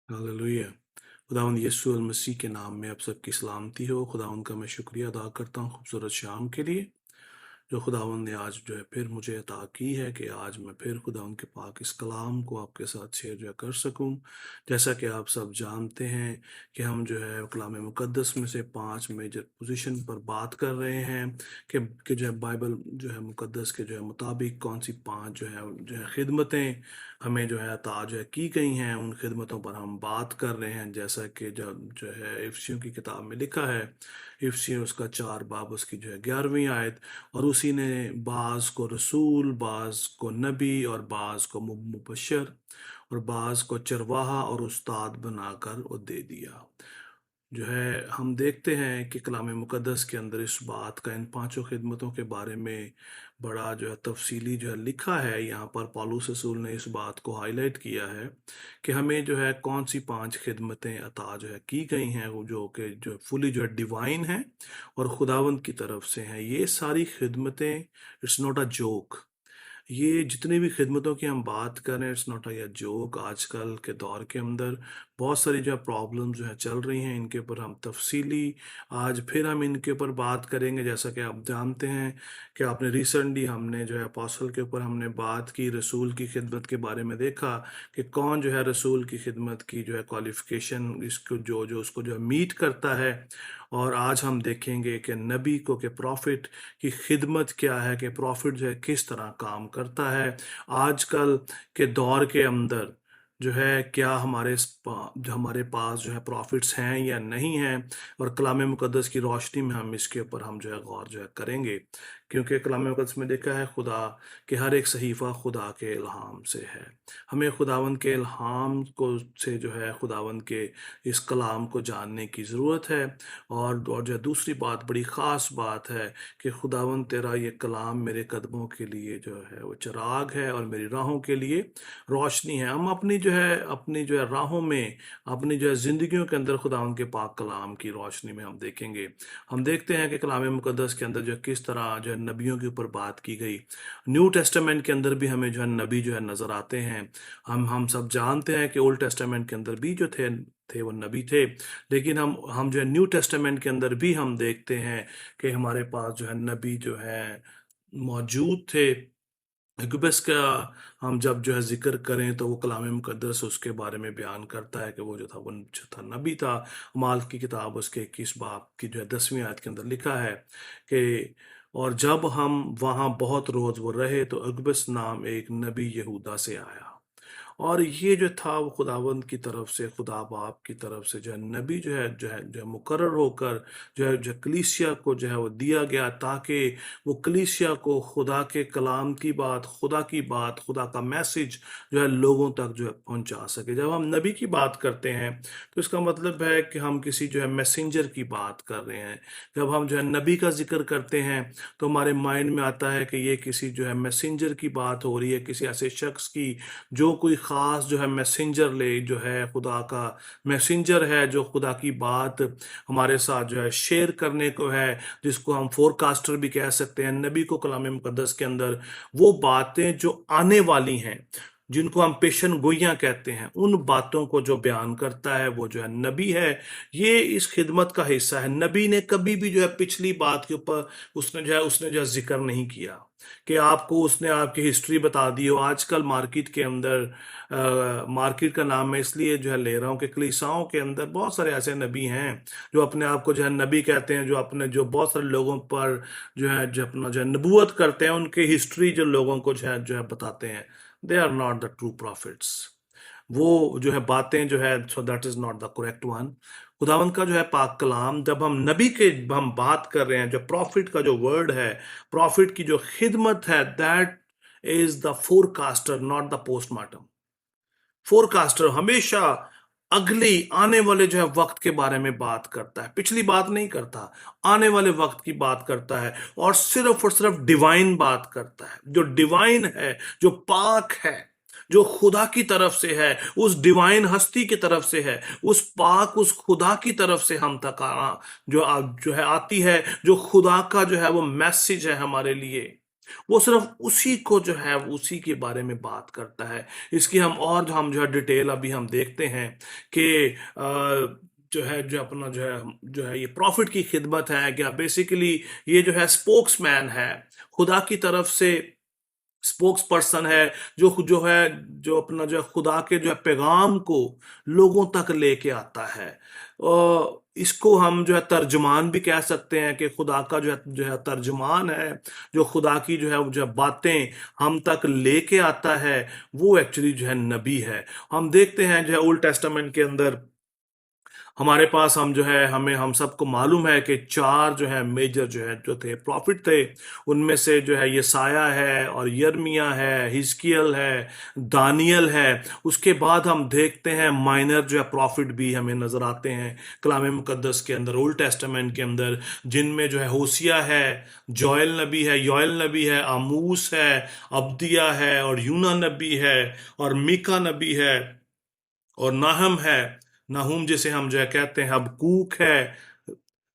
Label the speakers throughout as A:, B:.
A: Hallelujah. खुदावंद यीशु मसीह के नाम में आप सबकी सलामती हो। खुदावंद का मैं शुक्रिया अदा करता हूँ खूबसूरत शाम के लिए जो खुदावंद ने आज जो है फिर मुझे अता की है कि आज मैं फिर खुदावंद के पाक इस कलाम को आपके साथ शेयर जो है कर सकूं। जैसा कि आप सब जानते हैं कि हम जो है कलाम मुकद्दस में से 5 मेजर पोजीशन पर बात कर रहे हैं कि जो है बाइबल जो है मुकद्दस के जो है मुताबिक कौन सी 5 जो है खिदमतें हमें जो है अता जो है की गई हैं। उन खिदमतों पर हम बात कर रहे हैं जैसा कि जब जो है इफ्सियों की किताब में लिखा है, इफ्सियों उसका 4 बाब उसकी जो है 11वीं आयत। और उसी ने बाज़ को रसूल, बाज़ को नबी और बाज़ को मुबशर और बाज़ को चरवाहा और उस्ताद बनाकर वो दे दिया। जो है हम देखते हैं कि कलाम मुकद्दस के अंदर इस बात का, इन 5 खिदमतों के बारे में बड़ा जो है तफसीली जो है लिखा है। यहाँ पर पौलुस रसूल ने इस बात को हाईलाइट किया है कि हमें जो है कौन सी 5 खिदमतें अता जो है की गई हैं, वो जो कि जो फुली जो है डिवाइन है और खुदावंद की तरफ से हैं। ये सारी खिदमतें, इट्स नॉट अ जोक। ये जितनी भी खिदमतों की हम बात करें, इट्स नॉट अ जोक। आजकल के दौर के अंदर बहुत सारी जो है प्रॉब्लम जो है चल रही हैं, इनके ऊपर हम तफसीली आज फिर हम इनके ऊपर बात करेंगे। जैसा कि आप जानते हैं कि आपने रिसेंटली हमने जो है अपोस्टल के ऊपर हमने बात की, रसूल की खिदमत के बारे में देखा कि कौन जो है रसूल की खिदमत की जो है क्वालिफिकेशन इसको जो जो उसको जो है मीट करता है। और आज हम देखेंगे कि नबी को, कि प्रॉफिट की खिदमत क्या है, कि प्रॉफिट जो है किस तरह काम करता है आजकल के दौर के अंदर। जो है क्या जो हमारे पास जो है प्रॉफिट्स हैं या नहीं हैं। और कलाम मुकद्दस की रोशनी में हम इसके ऊपर हम जो है गौर जो है करेंगे, क्योंकि कलाम मुकद्दस में लिखा है खुदा कि हर एक सहीफ़ा खुदा के इल्हाम से है। हमें खुदावंद के इल्हाम को से जो है खुदावंद के इस कलाम को जानने की ज़रूरत है। और जो दूसरी बात, बड़ी ख़ास बात है कि खुदावंद तेरा ये कलाम मेरे कदमों के लिए जो है वो चिराग है और मेरी राहों के लिए रोशनी है। हम अपनी जो है राहों में, अपनी जो है ज़िंदगियों के अंदर खुदावंद के पाक कलाम की रोशनी में हम देखेंगे। हम देखते हैं कि कलाम मुकद्दस के अंदर जो किस तरह जो है नबियों के ऊपर बात की गई। न्यू टेस्टामेंट के अंदर भी हमें जो है नबी जो है नज़र आते हैं। हम सब जानते हैं कि ओल्ड टेस्टामेंट के अंदर भी जो थे वो नबी थे। लेकिन हम जो है न्यू टेस्टामेंट के अंदर भी हम देखते हैं कि हमारे पास जो है नबी जो है मौजूद थे। अक्बस का हम जब जो है जिक्र करें तो वो कलाम मुकद्दस उसके बारे में बयान करता है कि वो जो था नबी था। माल की किताब उसके 21 बाब की जो है 10वीं आयत के अंदर लिखा है कि और जब हम वहाँ बहुत रोज वो रहे तो अक्बस नाम एक नबी यहूदा से आया। और ये जो था वो खुदावंद की तरफ से, खुदा बाप की तरफ से जो है नबी जो है मुकर्रर होकर जो है कलीसिया को जो है वो दिया गया, ताकि वो कलीसिया को खुदा के कलाम की बात, खुदा की बात, खुदा का मैसेज जो है लोगों तक जो है पहुंचा सके। जब हम नबी की बात करते हैं तो इसका मतलब है कि हम किसी जो है मैसेंजर की बात कर रहे हैं। जब हम जो है नबी का जिक्र करते हैं तो हमारे माइंड में आता है कि ये किसी जो है मैसेंजर की बात हो रही है, किसी ऐसे शख्स की जो कोई ख़ास जो है मैसेंजर ले, जो है खुदा का मैसेंजर है, जो खुदा की बात हमारे साथ जो है शेयर करने को है, जिसको हम फोरकास्टर भी कह सकते हैं। नबी को कलाम मुकद्दस के अंदर वो बातें जो आने वाली हैं, जिनको हम पेशन गोइयां कहते हैं, उन बातों को जो बयान करता है वो जो है नबी है। ये इस खिदमत का हिस्सा है। नबी ने कभी भी जो है पिछली बात के ऊपर उसने जो है जिक्र नहीं किया कि आपको उसने आपकी हिस्ट्री बता दी हो। आजकल मार्केट के अंदर, मार्केट का नाम मैं इसलिए जो है ले रहा हूँ कि कलीसियाओं के अंदर बहुत सारे ऐसे नबी हैं जो अपने आप को जो है नबी कहते हैं, जो बहुत सारे लोगों पर जो अपना जो है नबूवत करते हैं, उनकी हिस्ट्री जो लोगों को जो है बताते हैं। They are not the true prophets. वो जो है बातें जो है, so that is not the correct one. खुदावंद का जो है पाक कलाम, जब हम बात कर रहे हैं, जो प्रॉफिट का जो वर्ड है, प्रॉफिट की जो खिदमत है, that is the forecaster, not the postmortem. Forecaster हमेशा अगली आने वाले जो है वक्त के बारे में बात करता है, पिछली बात नहीं करता, आने वाले वक्त की बात करता है। और सिर्फ डिवाइन बात करता है। जो डिवाइन है, जो पाक है, जो खुदा की तरफ से है, उस डिवाइन हस्ती की तरफ से है, उस पाक, उस खुदा की तरफ से हम तक आना जो है आती है, जो खुदा का जो है वो मैसेज है हमारे लिए। वो सिर्फ उसी को जो है उसी के बारे में बात करता है। इसकी हम जो है डिटेल अभी हम देखते हैं कि जो है जो अपना जो है ये प्रॉफिट की खिदमत है क्या, बेसिकली ये जो है स्पोक्समैन है, खुदा की तरफ से स्पोक्स पर्सन है, जो है जो अपना जो है खुदा के जो है पैगाम को लोगों तक लेके आता है। और इसको हम जो है तर्जुमान भी कह सकते हैं कि खुदा का जो है तर्जुमान है, जो खुदा की जो है बातें हम तक लेके आता है, वो एक्चुअली जो है नबी है। हम देखते हैं जो है ओल्ड टेस्टामेंट के अंदर हमारे पास हम जो है हमें हम सबको मालूम है कि चार जो है मेजर जो थे प्रॉफिट थे। उनमें से जो है यसाया है और यर्मिया है, हिजकियल है, दानियल है। उसके बाद हम देखते हैं माइनर जो है प्रॉफिट भी हमें नजर आते हैं कलाम मुकद्दस के अंदर, ओल्ड टेस्टामेंट के अंदर, जिनमें जो है होसिया है, जोएल नबी है, योएल नबी है, आमूस है, अब्दिया है और यूना नबी है और मीका नबी है और नाहम है, नाहूम जिसे हम जो है कहते हैं, हबकूक है,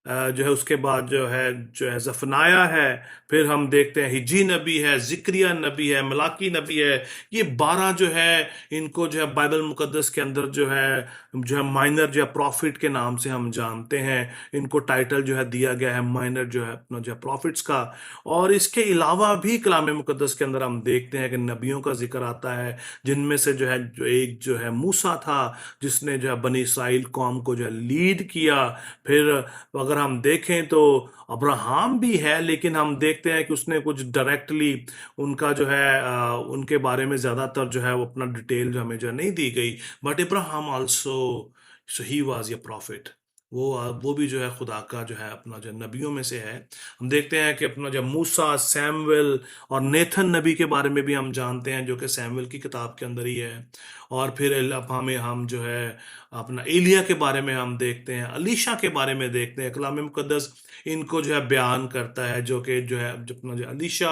A: जो है उसके बाद जो है जफनाया है। फिर हम देखते हैं हिजी नबी है, जिक्रिया नबी है, मलाकी नबी है। ये 12 जो है इनको जो है बाइबल मुकद्दस के अंदर जो है माइनर जो है प्रॉफिट के नाम से हम जानते हैं। इनको टाइटल जो है दिया गया है माइनर जो है अपना जो है प्रॉफिट्स का। और इसके अलावा भी कलाम मुकद्दस के अंदर हम देखते हैं कि नबियों का जिक्र आता है, जिनमें से जो एक जो है मूसा था, जिसने जो है बनी इसराइल कौम को जो है लीड किया। फिर अगर हम देखें तो अब्राहम भी है, लेकिन हम देखते हैं कि उसने कुछ डायरेक्टली उनका जो है उनके बारे में ज़्यादातर जो है वो अपना डिटेल जो हमें जो है नहीं दी गई। But Abraham also, so he was a profit. वो भी जो है खुदा का जो है अपना जो नबियों में से है। हम देखते हैं कि अपना जो मूसा, सैमुअल और नेथन नबी के बारे में भी हम जानते हैं, जो कि सैमुअल की किताब के अंदर ही है। और फिर अब हम जो है अपना एलिया के बारे में हम देखते हैं, अलीशा के बारे में देखते हैं। कलाम मुकद्दस इनको जो है बयान करता है, जो कि जो है जो अपना जो अलीशा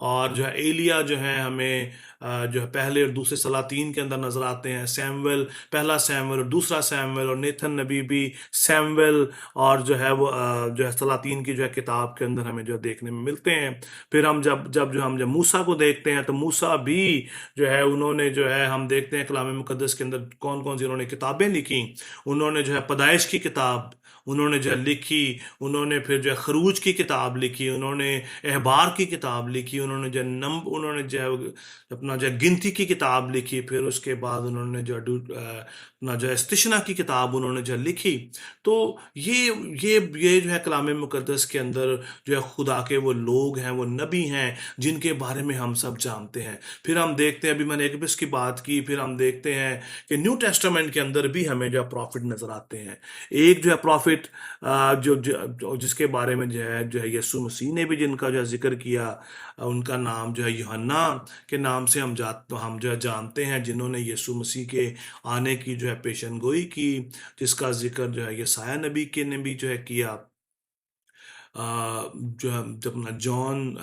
A: और जो है एलिया जो है हमें जो है पहले और दूसरे सलातीन के अंदर नजर आते हैं। सैमुअल, पहला सैमुअल और दूसरा सैमुअल, और नेथन नबी भी सैमुअल और जो है वो जो है सलातीन की जो है किताब के अंदर हमें जो देखने में मिलते हैं। फिर हम जब मूसा को देखते हैं तो मूसा भी जो है उन्होंने जो है हम देखते हैं कलाम मुकद्दस के अंदर कौन कौन सी उन्होंने किताबें लिखी। उन्होंने जो है पैदाइश की किताब उन्होंने जो है लिखी, उन्होंने फिर जो है खरूज की किताब लिखी, उन्होंने अहबार की किताब लिखी, उन्होंने जो है अपना जो है गिनती की किताब लिखी। फिर उसके बाद उन्होंने जो है अपना जो है इस्तिशना की किताब उन्होंने जो है लिखी। तो ये जो है कलाम मुकद्दस के अंदर जो है खुदा के वो लोग हैं, वो नबी हैं, जिनके बारे में हम सब जानते हैं। फिर हम देखते हैं, अभी मैंने एक की बात की, फिर हम देखते हैं कि न्यू टेस्टामेंट के अंदर भी हमें जो है प्रॉफिट नजर आते हैं। एक जो है प्रॉफिट जिसके बारे में जो है यीशु मसीह ने भी जिनका जो है जिक्र किया, उनका नाम जो है यूहन्ना के नाम से हम जो है जानते हैं, जिन्होंने यीशु मसीह के आने की जो है पेशन गोई की, जिसका जिक्र जो है यसाया नबी के ने भी जो है किया। जो है जब अपना जॉन,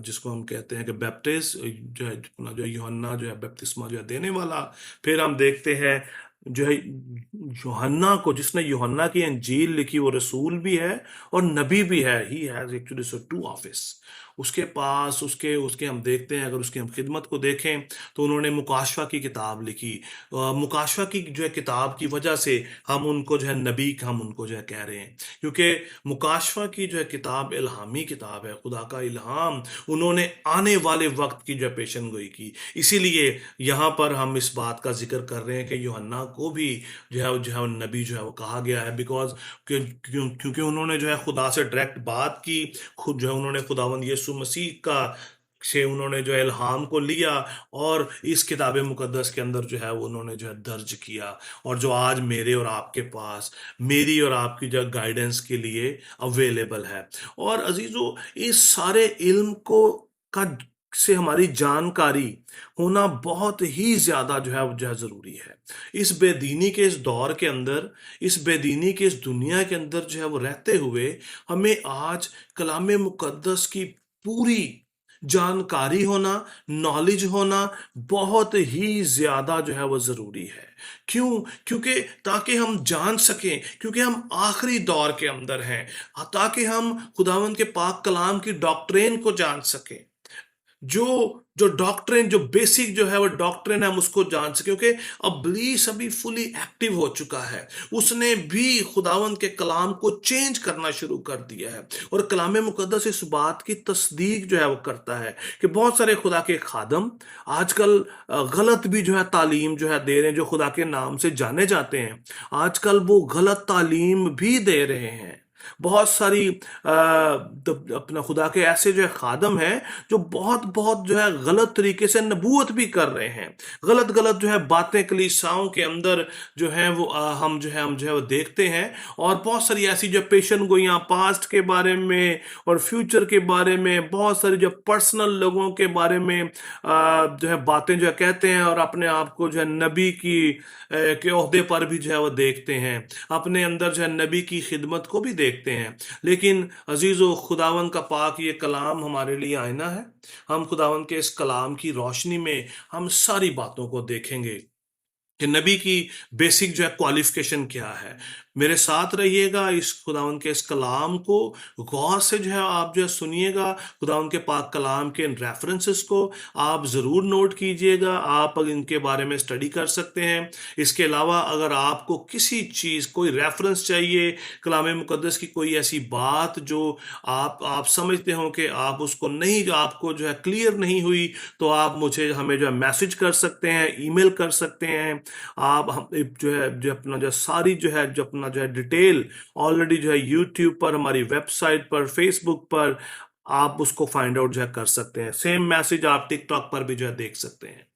A: जिसको हम कहते हैं कि बैप्टिस्ट, जो है अपना जो यूहन्ना जो है बपतिस्मा जो है देने वाला। फिर हम देखते हैं जो है यूहन्ना को, जिसने यूहन्ना की अंजील लिखी, वो रसूल भी है और नबी भी है। He has actually so to office. उसके पास उसके उसके हम देखते हैं, अगर उसकी हम खिदमत को देखें तो उन्होंने मुकाशवा की किताब लिखी। मुकाशवा की जो है किताब की वजह से हम उनको जो है नबी हम उनको जो है कह रहे हैं, क्योंकि मुकाशवा की जो है किताब इल्हामी किताब है, खुदा का इल्हाम उन्होंने आने वाले वक्त की जो है पेशन गोई की। इसीलिए यहाँ पर हम इस बात का जिक्र कर रहे हैं कि यूहन्ना को भी जो है नबी जो है वो कहा गया है, बिकॉज क्योंकि उन्होंने जो है खुदा से डायरेक्ट बात की। खुद जो है उन्होंने खुदावंद यीशु मसीह का से उन्होंने जो है इल्हाम को लिया और इस किताब मुकद्दस के अंदर जो है वो उन्होंने जो है दर्ज किया, और जो आज मेरे और आपके पास, मेरी और आपकी जो गाइडेंस के लिए अवेलेबल है। और अजीजों, इस सारे इल्म को का से हमारी जानकारी होना बहुत ही ज्यादा जो है जरूरी है। इस बेदीनी के इस दौर के अंदर, इस बेदीनी के इस दुनिया के अंदर जो है वो रहते हुए, हमें आज कलाम मुकद्दस की पूरी जानकारी होना, नॉलेज होना बहुत ही ज्यादा जो है वो जरूरी है। क्यों? क्योंकि ताकि हम जान सकें, क्योंकि हम आखिरी दौर के अंदर हैं, ताकि हम खुदावंद के पाक कलाम की डॉक्ट्रिन को जान सकें। जो जो डॉक्ट्रिन, जो बेसिक जो है वो डॉक्ट्रिन हम उसको जान सके, क्योंकि अबलीस अभी फुली एक्टिव हो चुका है। उसने भी खुदावंद के कलाम को चेंज करना शुरू कर दिया है, और कलाम मुकद्दस इस बात की तस्दीक जो है वो करता है कि बहुत सारे खुदा के खादम आजकल गलत भी जो है तालीम जो है दे रहे हैं, जो खुदा के नाम से जाने जाते हैं आजकल वो गलत तालीम भी दे रहे हैं। बहुत सारी अपना खुदा के ऐसे जो है खादम हैं जो बहुत बहुत जो है गलत तरीके से नबूवत भी कर रहे हैं, गलत गलत जो है बातें कलीसियाओं के अंदर जो है वो हम जो है वो देखते हैं। और बहुत सारी ऐसी जो पेशन गोइयां पास्ट के बारे में और फ्यूचर के बारे में, बहुत सारी जो पर्सनल लोगों के बारे में जो है बातें जो है कहते हैं, और अपने आप को जो है नबी के ओहदे पर भी जो है वो देखते हैं, अपने अंदर जो है नबी की खिदमत को भी देखते हैं। लेकिन अजीज़ो, खुदावन का पाक ये कलाम हमारे लिए आईना है। हम खुदावन के इस कलाम की रोशनी में हम सारी बातों को देखेंगे कि नबी की बेसिक जो है क्वालिफिकेशन क्या है। मेरे साथ रहिएगा, इस खुदावन के इस कलाम को गौर से जो है आप जो है सुनिएगा। खुदावन के पाक कलाम के इन रेफरेंसेस को आप ज़रूर नोट कीजिएगा, आप इनके बारे में स्टडी कर सकते हैं। इसके अलावा अगर आपको किसी चीज़ कोई रेफरेंस चाहिए, कलाम मुकद्दस की कोई ऐसी बात जो आप समझते हो कि आप उसको नहीं, जो आपको जो है क्लियर नहीं हुई, तो आप हमें जो है मैसेज कर सकते हैं, ईमेल कर सकते हैं। आप हम जो अपना जो सारी जो अपना जो है डिटेल ऑलरेडी जो है यूट्यूब पर, हमारी वेबसाइट पर, फेसबुक पर आप उसको फाइंड आउट जो है कर सकते हैं। सेम मैसेज आप टिकटॉक पर भी जो है देख सकते हैं।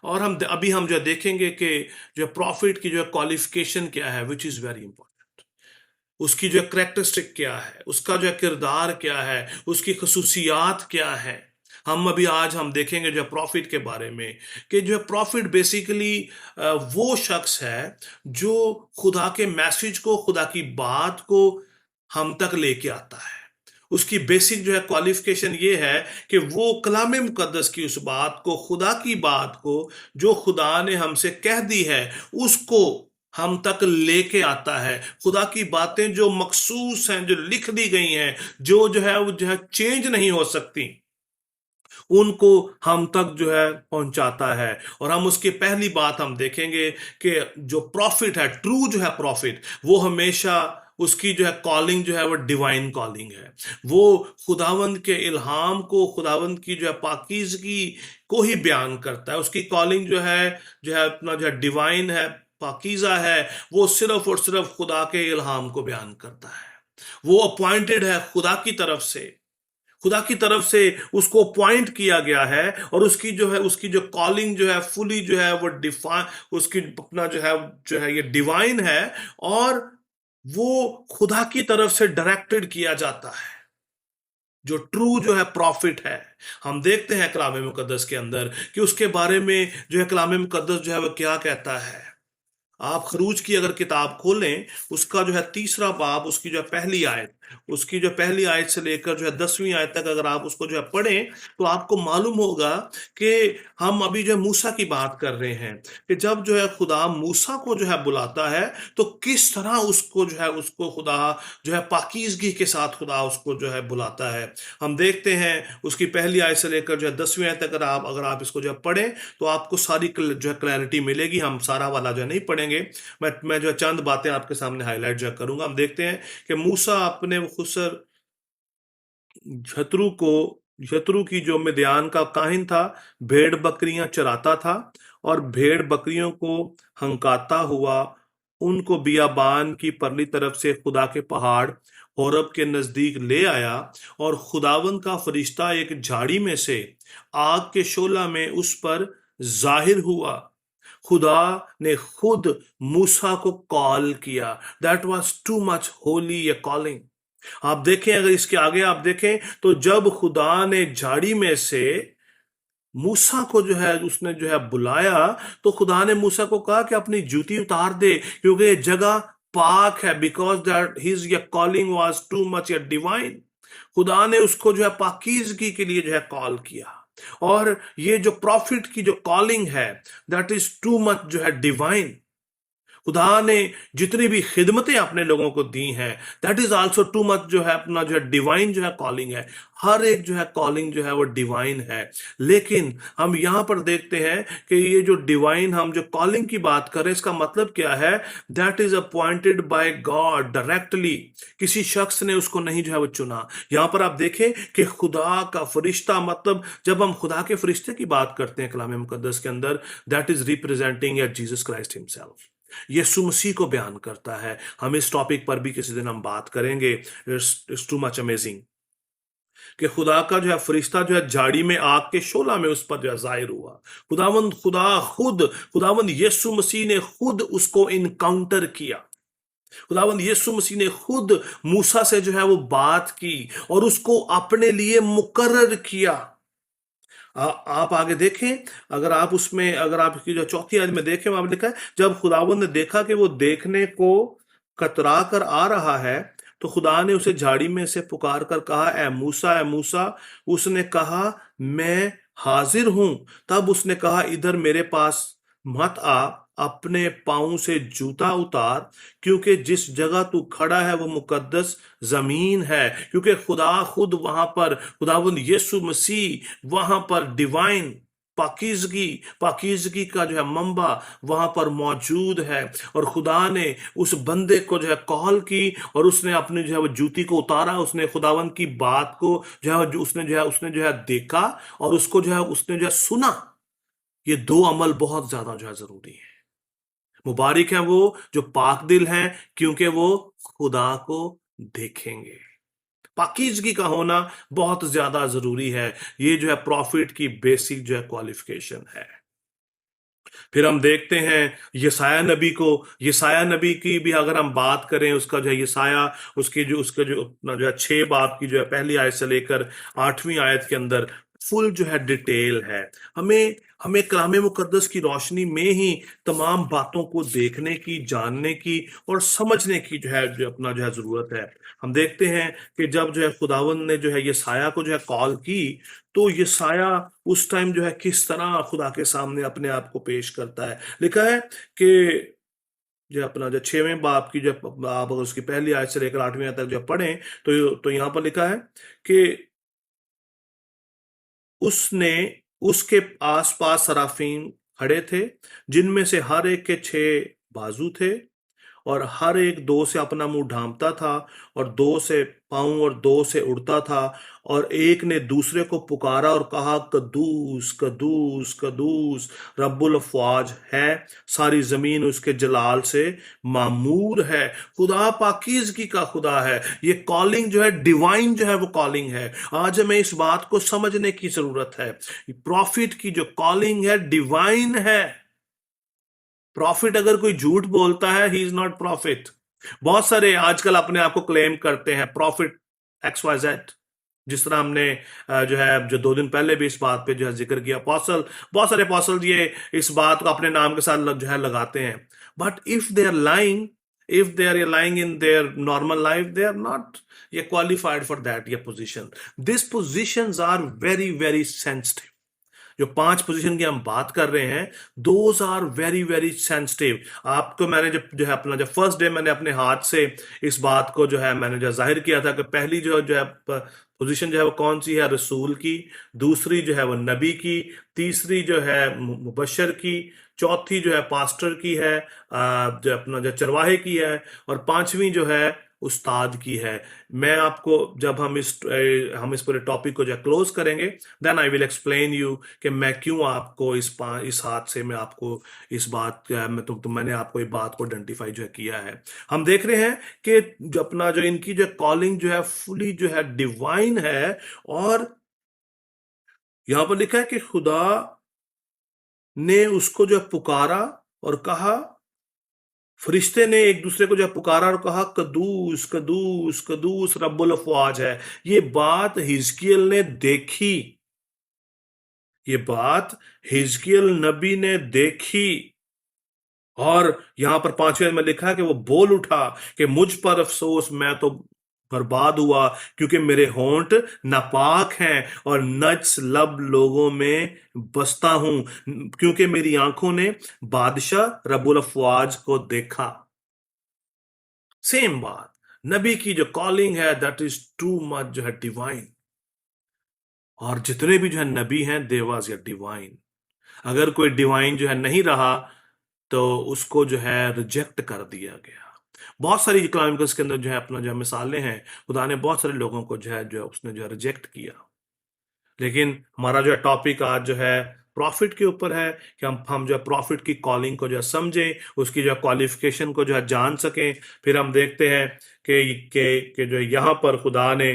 A: और हम जो है देखेंगे कि जो प्रॉफिट की जो क्वालिफिकेशन क्या है, विच इज वेरी इंपॉर्टेंट। उसकी जो करेक्टरिस्टिक क्या है, उसका जो किरदार क्या है, उसकी खसूसियात क्या है। हम देखेंगे जो प्रॉफिट के बारे में कि जो प्रॉफिट बेसिकली वो शख्स है जो खुदा के मैसेज को, खुदा की बात को हम तक लेके आता है। उसकी बेसिक जो है क्वालिफिकेशन ये है कि वो कलाम मुकद्दस की उस बात को, खुदा की बात को जो खुदा ने हमसे कह दी है, उसको हम तक लेके आता है। खुदा की बातें जो मखसूस हैं, जो लिख दी गई हैं, वो जो है चेंज नहीं हो सकती, उनको हम तक जो है पहुंचाता है। और हम उसकी पहली बात हम देखेंगे कि जो प्रॉफिट है, ट्रू जो है प्रॉफिट, वो हमेशा उसकी जो है कॉलिंग जो है वो डिवाइन कॉलिंग है। वो खुदावंद के इल्हाम को, खुदावंद की जो है पाकीज़गी को ही बयान करता है। उसकी कॉलिंग जो है अपना जो है डिवाइन है, पाकीज़ा है। वो सिर्फ और सिर्फ खुदा के इल्हाम को बयान करता है। वो अपॉइंटेड है खुदा की तरफ से, खुदा की तरफ से उसको अपॉइंट किया गया है। और उसकी जो कॉलिंग जो है फुली जो है वो डिफाइन, उसकी अपना जो है ये डिवाइन है, और वो खुदा की तरफ से डायरेक्टेड किया जाता है। जो ट्रू जो है प्रॉफिट है, हम देखते हैं कलाम मुकद्दस के अंदर कि उसके बारे में जो है कलाम मुकद्दस जो है वो क्या कहता है। आप खरूज की अगर किताब खोलें, उसका जो है 3रा बाब, उसकी जो पहली आयत से लेकर जो है 10वीं आयत तक अगर आप उसको जो है पढ़ें, तो आपको मालूम होगा कि हम अभी जो है मूसा की बात कर रहे हैं कि जब जो है खुदा मूसा को जो है बुलाता है, तो किस तरह उसको खुदा जो है पाकीज़गी के साथ खुदा उसको जो है बुलाता है। हम देखते हैं उसकी पहली आयत से लेकर जो है 10वीं आयत तक अगर आप इसको जो है पढ़ें, तो आपको सारी जो है क्लैरिटी मिलेगी। हम सारा वाला जो है नहीं पढ़ेंगे, मैं जो चंद बातें आपके सामने हाईलाइट जो करूंगा। हम देखते हैं कि मूसा अपने खुसर शत्रु की जो मिद्यान का काहिन था, भेड़ बकरियां चराता था, और भेड़ बकरियों को हंकाता हुआ उनको बियाबान की परली तरफ से खुदा के पहाड़ होरब के नजदीक ले आया। और खुदावन का फरिश्ता एक झाड़ी में से आग के शोला में उस पर जाहिर हुआ। खुदा ने खुद मूसा को कॉल किया। That was too much Holi ये कॉलिंग। आप देखें, अगर इसके आगे आप देखें, तो जब खुदा ने झाड़ी में से मूसा को जो है उसने जो है बुलाया, तो खुदा ने मूसा को कहा कि अपनी जूती उतार दे, क्योंकि ये जगह पाक है। Because that his calling was too much divine. खुदा ने उसको जो है पाकीज़गी के लिए जो है कॉल किया। और ये जो प्रॉफिट की जो कॉलिंग है, दैट इज टू मच जो है डिवाइन। खुदा ने जितनी भी खिदमतें अपने लोगों को दी हैं, that is also too much, जो है अपना जो है डिवाइन जो है कॉलिंग है। हर एक जो है कॉलिंग जो है वो डिवाइन है। लेकिन हम यहां पर देखते हैं कि ये जो डिवाइन, हम जो कॉलिंग की बात करें, इसका मतलब क्या है? That is appointed by God directly. किसी शख्स ने उसको नहीं जो है वो चुना। यहां पर आप देखें कि खुदा का फरिश्ता, मतलब जब हम खुदा के फरिश्ते की बात करते हैं कलाम मुकद्दस के अंदर, that is representing Jesus Christ himself. यीशु मसीह को बयान करता है। हम इस टॉपिक पर भी किसी दिन हम बात करेंगे। इट्स टू मच अमेजिंग कि खुदा का जो है फरिश्ता जो है झाड़ी में आग के शोला में उस पर जो है जाहिर हुआ। खुदावंद यीशु मसीह ने खुद उसको इनकाउंटर किया। खुदावंद यीशु मसीह ने खुद मूसा से जो है वो बात की और उसको अपने लिए मुकर्रर किया। आप आगे देखें, अगर आप इसकी जो चौथी आयत में देखें, वहां पर लिखा है, जब खुदावंद ने देखा कि वो देखने को कतरा कर आ रहा है, तो खुदा ने उसे झाड़ी में से पुकार कर कहा, ए मूसा, ए मूसा। उसने कहा, मैं हाजिर हूं। तब उसने कहा, इधर मेरे पास मत आ, अपने पांव से जूता उतार, क्योंकि जिस जगह तू खड़ा है वो मुकद्दस जमीन है। क्योंकि खुदा खुद वहां पर, खुदावंद यीशु मसीह वहां पर डिवाइन पाकीज़गी पाकीज़गी का जो है मंबा वहां पर मौजूद है। और खुदा ने उस बंदे को जो है कॉल की और उसने अपने जो है वो जूती को उतारा। उसने खुदावंद की बात को उसने जो है देखा और उसको जो है उसने जो है सुना। ये दो अमल बहुत ज्यादा जो है जरूरी है। मुबारक हैं वो जो पाक दिल हैं, क्योंकि वो खुदा को देखेंगे। पाकीज़गी का होना बहुत ज्यादा जरूरी है। ये जो है प्रॉफिट की बेसिक जो है क्वालिफिकेशन है। फिर हम देखते हैं यसाया नबी की भी अगर हम बात करें, उसका जो है यसाया, उसका जो अपना जो है 6 बाब की जो है पहली आयत से लेकर 8वीं आयत के अंदर फुल जो है डिटेल है। हमें हमें कलाम मुकद्दस की रोशनी में ही तमाम बातों को देखने की, जानने की और समझने की जो है जरूरत है। हम देखते हैं कि जब जो है खुदावंद ने जो है यसाया को जो है कॉल की, तो यसाया उस टाइम जो है किस तरह खुदा के सामने अपने आप को पेश करता है। लिखा है कि जो अपना जो 6वें बाब की जो आप अगर उसकी पहली आयत से लेकर 8वीं आयत तक जो पढ़ें, तो यहां पर लिखा है कि उसने उसके आसपास सराफीन खड़े थे, जिनमें से हर एक के 6 बाजू थे और हर एक 2 से अपना मुंह ढांपता था और 2 से पांव और 2 से उड़ता था। और एक ने दूसरे को पुकारा और कहा, कदूस कदूस कदूस रब्बुल अफवाज है, सारी जमीन उसके जलाल से मामूर है। खुदा पाकीज़गी का खुदा है। ये कॉलिंग जो है डिवाइन जो है वो कॉलिंग है। आज हमें इस बात को समझने की जरूरत है। प्रॉफिट की जो कॉलिंग है डिवाइन है। प्रॉफिट अगर कोई झूठ बोलता है, ही इज नॉट प्रॉफिट। बहुत सारे आजकल अपने आप को क्लेम करते हैं प्रॉफिट XYZ। जिस तरह हमने जो है जो 2 दिन पहले भी इस बात पे जो है जिक्र किया, अपोस्टल, बहुत सारे अपोस्टल ये इस बात को अपने नाम के साथ जो है लगाते हैं। But if they are lying in their normal life, they are not ये क्वालिफाइड फॉर दैट ये पोजीशन। This positions are very very sensitive. जो 5 पोजीशन की हम बात कर रहे हैं, those are very very sensitive. आपको मैंने जो है अपना जो फर्स्ट डे मैंने अपने हाथ से इस बात को जो है मैंने जो जाहिर किया था कि पहली जो है पोजीशन जो है वो कौन सी है? रसूल की। दूसरी जो है वो नबी की। तीसरी जो है मुबशर की। चौथी जो है पास्टर की है, जो अपना जो चरवाहे की है। और 5वीं जो है उस्ताद की है। मैं आपको जब हम इस पूरे टॉपिक को जब क्लोज करेंगे, then I will explain you कि मैं क्यों आपको इस हाथ से मैं आपको इस बात तो मैंने आपको ये बात को आइडेंटिफाई जो है किया है। हम देख रहे हैं कि जो अपना जो इनकी जो कॉलिंग जो है फुली जो है डिवाइन है। और यहां पर लिखा है कि खुदा ने उसको जो पुकारा और कहा, फरिश्ते ने एक दूसरे को जब पुकारा और कहा, कदूस कदूस कदूस रब्बुल अफवाज है। ये बात हिजकियल ने देखी। ये बात हिजकियल नबी ने देखी। और यहां पर 5वें में लिखा है कि वो बोल उठा कि मुझ पर अफसोस, मैं तो बर्बाद हुआ, क्योंकि मेरे होंठ नापाक हैं और नज्स लब लोगों में बसता हूं, क्योंकि मेरी आंखों ने बादशाह रब्बुल अफवाज को देखा। सेम बात, नबी की जो कॉलिंग है दैट इज टू मच जो है डिवाइन। और जितने भी जो है नबी हैं दे वाज या डिवाइन। अगर कोई डिवाइन जो है नहीं रहा तो उसको जो है रिजेक्ट कर दिया गया। बहुत सारी इकोनॉमिक्स के अंदर जो है अपना जो है मिसालें हैं, खुदा ने बहुत सारे लोगों को जो है उसने जो है रिजेक्ट किया। लेकिन हमारा जो है टॉपिक आज जो है प्रॉफिट के ऊपर है कि हम जो है प्रॉफिट की कॉलिंग को जो है समझें, उसकी जो है क्वालिफिकेशन को जो है जान सकें। फिर हम देखते हैं कि जो है यहाँ पर खुदा ने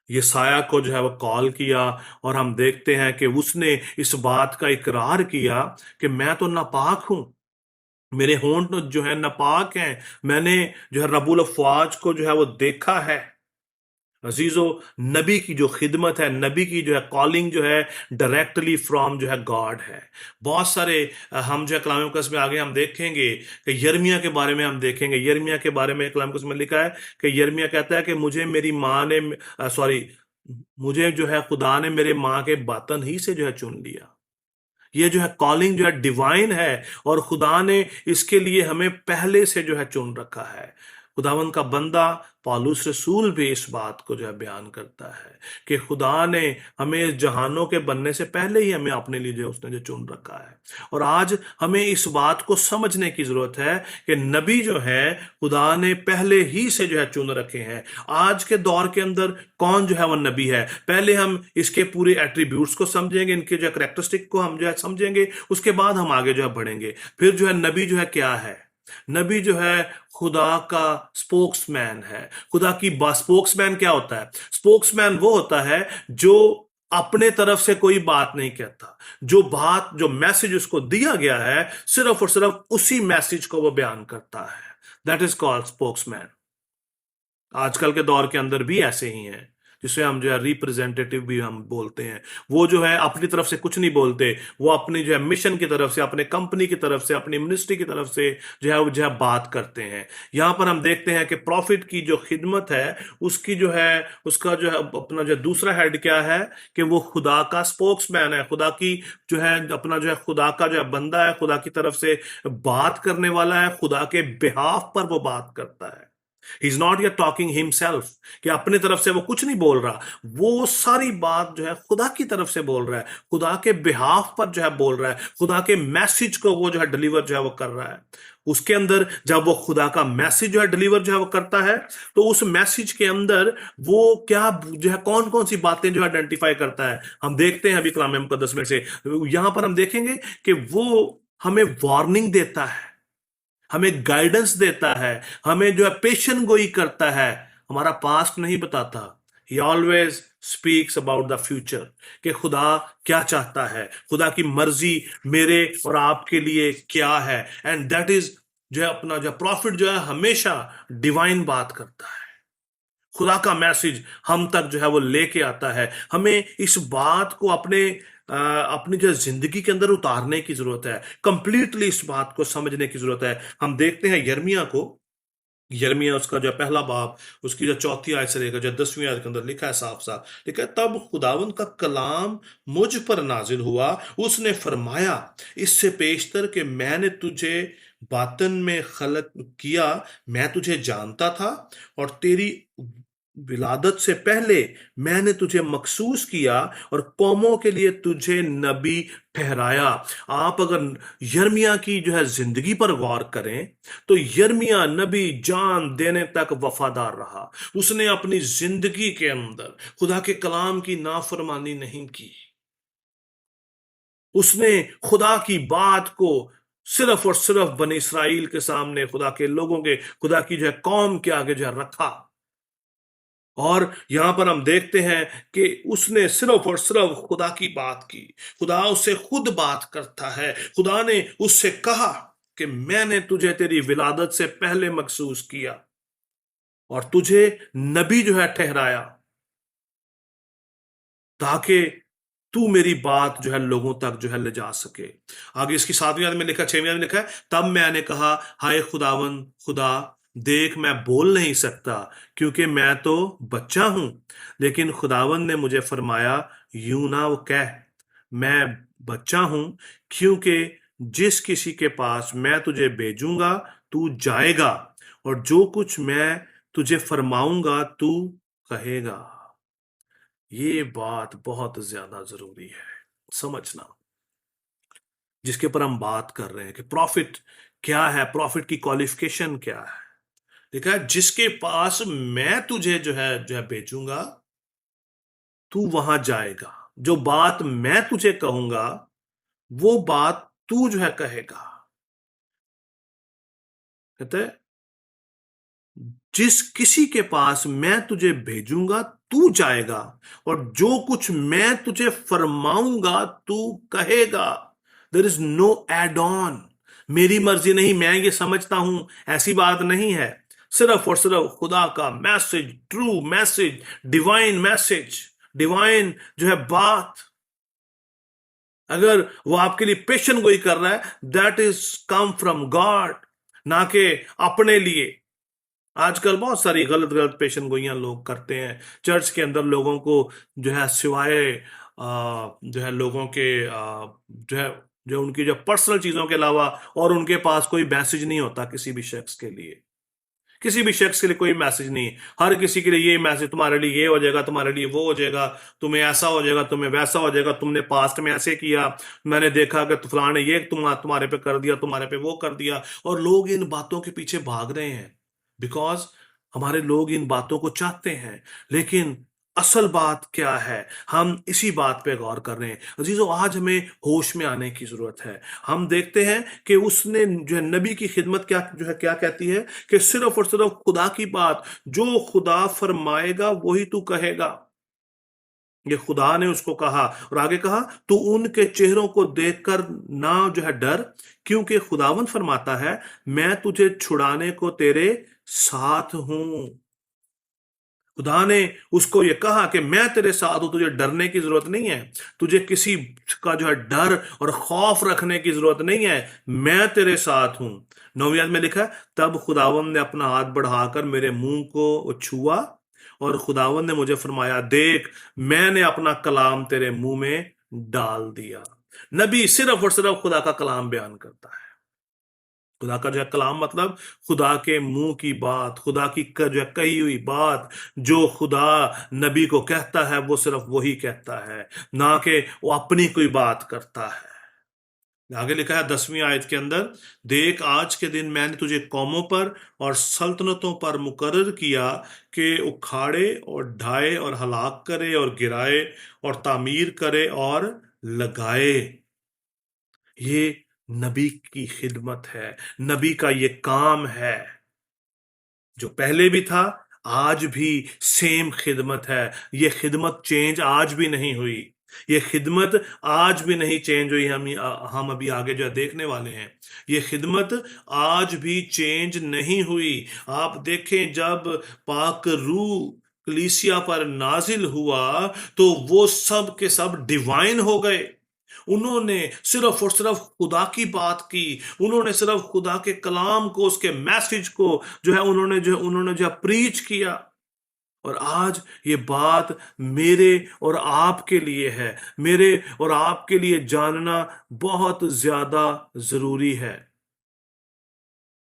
A: ये साया को जो है वो कॉल किया, और हम देखते हैं कि उसने इस बात का इकरार किया कि मैं तो नापाक हूं, मेरे होंठ जो है नापाक हैं, मैंने जो है रब्बुल अफवाज को जो है वो देखा है। अजीजो, नबी की जो खिदमत है, नबी की जो है कॉलिंग जो है डायरेक्टली फ्रॉम जो है गॉड है। बहुत सारे हम जो है कलाम मुकद्दस में आगे हम देखेंगे कि यिर्मयाह के बारे में हम देखेंगे। यिर्मयाह के बारे में कलाम मुकद्दस में लिखा है कि यिर्मयाह कहता है कि मुझे मेरी माँ ने मुझे जो है खुदा ने मेरे माँ के बातन ही से जो है चुन लिया। ये जो है कॉलिंग जो है डिवाइन है, और खुदा ने इसके लिए हमें पहले से जो है चुन रखा है। खुदावन का बंदा पौलुस रसूल भी इस बात को जो है बयान करता है कि खुदा ने हमें इस जहानों के बनने से पहले ही हमें अपने लिए जो उसने जो चुन रखा है। और आज हमें इस बात को समझने की जरूरत है कि नबी जो है खुदा ने पहले ही से जो है चुन रखे हैं। आज के दौर के अंदर कौन जो है वो नबी है, पहले हम इसके पूरे एट्रीब्यूट्स को समझेंगे, इनके जो करेक्टरिस्टिक को हम जो है समझेंगे, उसके बाद हम आगे जो है बढ़ेंगे। फिर जो है नबी जो है क्या है? नबी जो है खुदा का स्पोक्समैन है। खुदा की स्पोक्समैन क्या होता है? स्पोक्समैन वो होता है जो अपने तरफ से कोई बात नहीं कहता, जो मैसेज उसको दिया गया है सिर्फ और सिर्फ उसी मैसेज को वो बयान करता है। That is called spokesman. आजकल के दौर के अंदर भी ऐसे ही हैं, जिसे हम जो है रिप्रेजेंटेटिव भी हम बोलते हैं। वो जो है अपनी तरफ से कुछ नहीं बोलते, वो अपनी जो है मिशन की तरफ से, अपने कंपनी की तरफ से, अपनी मिनिस्ट्री की तरफ से जो है बात करते हैं। यहां पर हम देखते हैं कि प्रॉफिट की जो खिदमत है उसकी जो है उसका जो है अपना जो दूसरा हेड क्या है कि वो खुदा का स्पोक्समैन है। खुदा की जो है अपना जो है खुदा का जो है बंदा है, खुदा की तरफ से बात करने वाला है, खुदा के बिहाफ पर वो बात करता है। He is not yet talking himself, कि अपनी तरफ से वो कुछ नहीं बोल रहा, वो सारी बात जो है खुदा की तरफ से बोल रहा है, खुदा के बिहाफ पर जो है बोल रहा है, खुदा के मैसेज को वो जो है डिलीवर जो है वो कर रहा है। उसके अंदर जब वो खुदा का मैसेज जो है डिलीवर जो है वो करता है, तो उस मैसेज के अंदर वो क्या जो है कौन कौन सी बातें जो आइडेंटिफाई करता है, हम देखते हैं अभी कलाम मुकद्दस में से। यहां पर हम देखेंगे कि वो हमें वार्निंग देता है, हमें गाइडेंस देता है, हमें जो है पेशन गोई करता है, हमारा पास्ट नहीं बताता। ही always speaks about the future, कि खुदा क्या चाहता है, खुदा की मर्जी मेरे और आपके लिए क्या है। एंड दैट इज जो है अपना जो प्रॉफिट जो है हमेशा डिवाइन बात करता है। खुदा का मैसेज हम तक जो है वो लेके आता है। हमें इस बात को अपनी जो जिंदगी के अंदर उतारने की जरूरत है, कंप्लीटली इस बात को समझने की जरूरत है। हम देखते हैं यिर्मयाह को, यिर्मयाह उसका जो पहला बाब, उसकी जो चौथी आयत से लेकर जो 10वीं आयत के अंदर लिखा है, साफ साफ लिखा है, तब खुदावंद का कलाम मुझ पर नाजिल हुआ, उसने फरमाया इससे पेशतर कि मैंने तुझे बातन में खलक किया, मैं तुझे जानता था और तेरी विलादत से पहले मैंने तुझे मखसूस किया और कौमों के लिए तुझे नबी ठहराया। आप अगर यिर्मयाह की जो है जिंदगी पर गौर करें तो यिर्मयाह नबी जान देने तक वफादार रहा। उसने अपनी जिंदगी के अंदर खुदा के कलाम की नाफरमानी नहीं की। उसने खुदा की बात को सिर्फ और सिर्फ बनी इसराइल के सामने, खुदा के लोगों के, खुदा की जो है कौम के आगे जो है रखा। और यहां पर हम देखते हैं कि उसने सिर्फ और सिर्फ खुदा की बात की। खुदा उससे खुद बात करता है। खुदा ने उससे कहा कि मैंने तुझे तेरी विलादत से पहले मखसूस किया और तुझे नबी जो है ठहराया, ताकि तू मेरी बात जो है लोगों तक जो है ले जा सके। आगे इसकी 7वीं आयत में लिखा, 6वीं आयत में लिखा है, तब मैंने कहा हाय खुदावन खुदा, देख मैं बोल नहीं सकता क्योंकि मैं तो बच्चा हूं। लेकिन खुदावंद ने मुझे फरमाया, यूं ना वो कह, मैं बच्चा हूं, क्योंकि जिस किसी के पास मैं तुझे भेजूंगा तू जाएगा, और जो कुछ मैं तुझे फरमाऊंगा तू कहेगा। ये बात बहुत ज्यादा जरूरी है समझना, जिसके ऊपर हम बात कर रहे हैं कि प्रॉफिट क्या है, प्रॉफिट की क्वालिफिकेशन क्या है। देखा है, जिसके पास मैं तुझे जो है भेजूंगा तू वहां जाएगा, जो बात मैं तुझे कहूंगा वो बात तू जो है कहेगा। कहते हैं, जिस किसी के पास मैं तुझे भेजूंगा तू जाएगा, और जो कुछ मैं तुझे फरमाऊंगा तू कहेगा। There is no add on. मेरी मर्जी नहीं, मैं ये समझता हूं, ऐसी बात नहीं है। सिर्फ और सिर्फ खुदा का message, true message, divine message, divine जो है बात, अगर वो आपके लिए पेशन गोई कर रहा है, that is come from God, ना कि अपने लिए। आजकल बहुत सारी गलत गलत पेशन गोइयां लोग करते हैं चर्च के अंदर, लोगों को जो है सिवाय जो है लोगों के जो है जो उनकी जो पर्सनल चीजों के अलावा और उनके पास कोई मैसेज नहीं होता किसी भी शख्स के लिए। किसी भी शख्स के लिए कोई मैसेज नहीं। हर किसी के लिए ये मैसेज, तुम्हारे लिए ये हो जाएगा, तुम्हारे लिए वो हो जाएगा, तुम्हें ऐसा हो जाएगा, तुम्हें वैसा हो जाएगा, तुमने पास्ट में ऐसे किया, मैंने देखा कि फलां ने ये तुम्हारे पे कर दिया, तुम्हारे पे वो कर दिया। और लोग इन बातों के पीछे भाग रहे हैं बिकॉज हमारे लोग इन बातों को चाहते हैं। लेकिन असल बात क्या है, हम इसी बात पे गौर कर रहे हैं अजीजों। आज हमें होश में आने की जरूरत है। हम देखते हैं कि उसने जो है नबी की खिदमत क्या जो है क्या कहती है, कि सिर्फ और सिर्फ खुदा की बात, जो खुदा फरमाएगा वही तू कहेगा। ये खुदा ने उसको कहा, और आगे कहा, तू उनके चेहरों को देखकर ना जो है डर, क्योंकि खुदावंद फरमाता है, मैं तुझे छुड़ाने को तेरे साथ हूं। खुदा ने उसको ये कहा कि मैं तेरे साथ हूं, तुझे डरने की जरूरत नहीं है, तुझे किसी का जो है डर और खौफ रखने की जरूरत नहीं है, मैं तेरे साथ हूं। 9वीं आयत में लिखा है, तब खुदावंद ने अपना हाथ बढ़ाकर मेरे मुंह को छुआ, और खुदावंद ने मुझे फरमाया, देख मैंने अपना कलाम तेरे मुंह में डाल दिया। नबी सिर्फ और सिर्फ खुदा का कलाम बयान करता है। खुदा का जो है कलाम मतलब खुदा के मुंह की बात, खुदा की जो है कही हुई बात, जो खुदा नबी को कहता है वो सिर्फ वही कहता है, ना कि वो अपनी कोई बात करता है। आगे लिखा है 10वीं आयत के अंदर, देख आज के दिन मैंने तुझे कौमों पर और सल्तनतों पर मुकर्रर किया कि उखाड़े और ढाए और हलाक करे और गिराए और तामीर करे और लगाए। ये नबी की खिदमत है, नबी का ये काम है, जो पहले भी था आज भी सेम खिदमत है। ये खिदमत चेंज आज भी नहीं हुई, ये खिदमत आज भी नहीं चेंज हुई। हम अभी आगे जो देखने वाले हैं, ये खिदमत आज भी चेंज नहीं हुई। आप देखें, जब पाक रूह कलीसिया पर नाजिल हुआ तो वो सब के सब डिवाइन हो गए। उन्होंने सिर्फ और सिर्फ खुदा की बात की, उन्होंने सिर्फ खुदा के कलाम को, उसके मैसेज को जो है प्रीच किया। और आज ये बात मेरे और आपके लिए है, मेरे और आपके लिए जानना बहुत ज्यादा जरूरी है।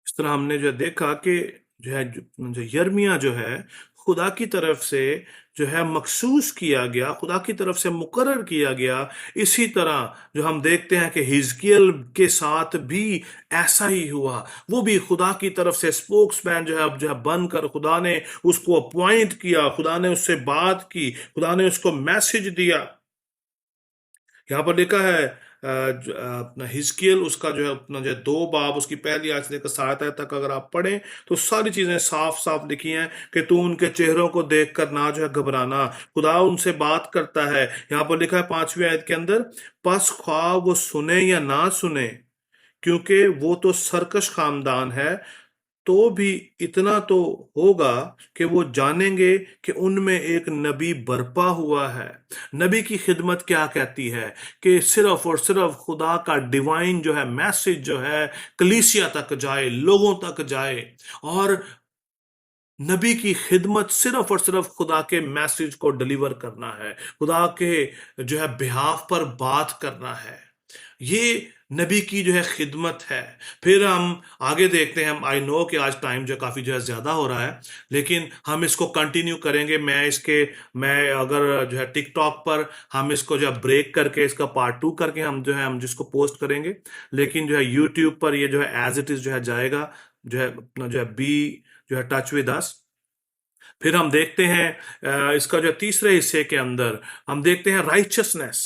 A: इस तरह हमने जो देखा कि जो यर्मिया जो है खुदा की तरफ से जो है मखसूस किया गया, खुदा की तरफ से मुकर्रर किया गया। इसी तरह जो हम देखते हैं कि हिजकियल के साथ भी ऐसा ही हुआ। वो भी खुदा की तरफ से स्पोक्समैन जो है बनकर खुदा ने उसको अपॉइंट किया, खुदा ने उससे बात की, खुदा ने उसको मैसेज दिया। यहाँ पर लिखा है अपना हिजकियल, उसका जो है अपना जो है 2 बाब, उसकी पहली आयत से लेकर 7 आयत तक अगर आप पढ़ें तो सारी चीजें साफ साफ लिखी हैं कि तू उनके चेहरों को देखकर ना जो है घबराना। खुदा उनसे बात करता है। यहाँ पर लिखा है 5वीं आयत के अंदर, पस ख्वाह वो सुने या ना सुने, क्योंकि वो तो सरकश खानदान है, तो भी इतना तो होगा कि वो जानेंगे कि उनमें एक नबी बरपा हुआ है। नबी की खिदमत क्या कहती है कि सिर्फ और सिर्फ खुदा का डिवाइन जो है मैसेज जो है कलीसिया तक जाए, लोगों तक जाए। और नबी की खिदमत सिर्फ और सिर्फ खुदा के मैसेज को डिलीवर करना है, खुदा के जो है बिहाफ पर बात करना है। ये नबी की जो है खिदमत है। फिर हम आगे देखते हैं। हम आई नो कि आज टाइम जो है काफ़ी जो है ज़्यादा हो रहा है, लेकिन हम इसको कंटिन्यू करेंगे। मैं अगर जो है टिकटॉक पर हम इसको जो है ब्रेक करके इसका पार्ट 2 करके हम जिसको पोस्ट करेंगे, लेकिन जो है यूट्यूब पर ये जो है एज इट इज़ जो है जाएगा। जो है अपना जो है बी जो है टच विद अस। फिर हम देखते हैं इसका जो तीसरे हिस्से के अंदर हम देखते हैं राइचसनेस।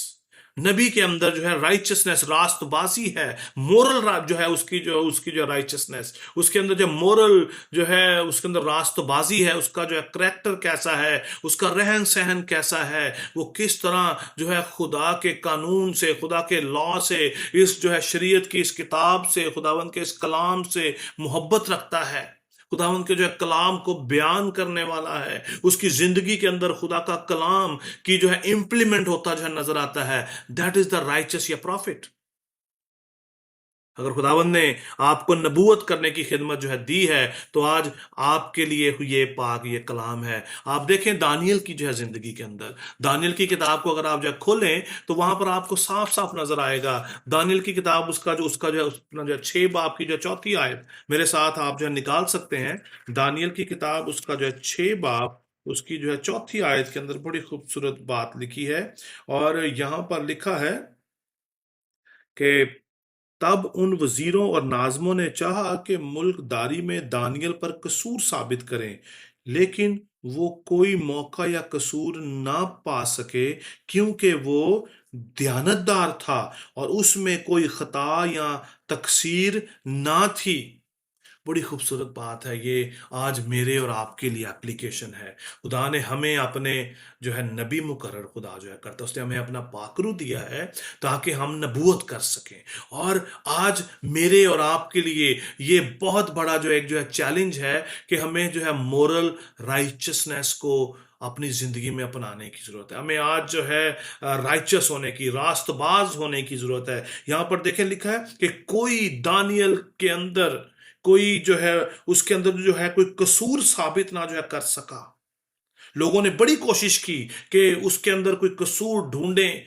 A: नबी के अंदर जो है राइचसनेस, रास्तबाजी है। मोरल जो है उसकी जो राइचसनेस, उसके अंदर जो मोरल जो है उसके अंदर रास्तबाजी है। उसका जो है करैक्टर कैसा है, उसका रहन सहन कैसा है, वो किस तरह जो है खुदा के कानून से, खुदा के लॉ से, इस जो है शरीयत की इस किताब से, खुदावंद के इस कलाम से मोहब्बत रखता है। खुदावंद के जो है कलाम को बयान करने वाला है। उसकी जिंदगी के अंदर खुदा का कलाम की जो है इंप्लीमेंट होता जो है नजर आता है। दैट इज द राइचस या प्रॉफिट। अगर खुदावंद ने आपको नबूवत करने की खिदमत जो है दी है, तो आज आपके लिए ये पाक ये कलाम है। आप देखें दानियल की जो है जिंदगी के अंदर, दानियल की किताब को अगर आप जो है खोलें तो वहां पर आपको साफ साफ नजर आएगा। दानियल की किताब उसका जो है अपना जो है 6 बाब की जो चौथी आयत मेरे साथ आप जो है निकाल सकते हैं। दानियल की किताब उसका जो है 6 बाब उसकी जो है चौथी आयत के अंदर बड़ी खूबसूरत बात लिखी है। और यहां पर लिखा है कि तब उन वजीरों और नाज़मों ने चाहा कि मुल्कदारी में दानियल पर कसूर साबित करें, लेकिन वो कोई मौका या कसूर ना पा सके, क्योंकि वो दयानतदार था और उसमें कोई खता या तकसीर ना थी। बड़ी खूबसूरत बात है ये। आज मेरे और आपके लिए एप्लीकेशन है। खुदा ने हमें अपने जो है नबी मुकर्रर खुदा जो है करता, उसने हमें अपना पाकरू दिया है ताकि हम नबूवत कर सकें। और आज मेरे और आपके लिए ये बहुत बड़ा जो है चैलेंज है कि हमें जो है मोरल राइचसनेस को अपनी जिंदगी में अपनाने की जरूरत है। हमें आज जो है राइचस होने की, रास्तबाज होने की जरूरत है। यहां पर देखें लिखा है कि कोई दानियल के अंदर कोई जो है उसके अंदर जो है कोई कसूर साबित ना जो है कर सका। लोगों ने बड़ी कोशिश की कि उसके अंदर कोई कसूर ढूंढें।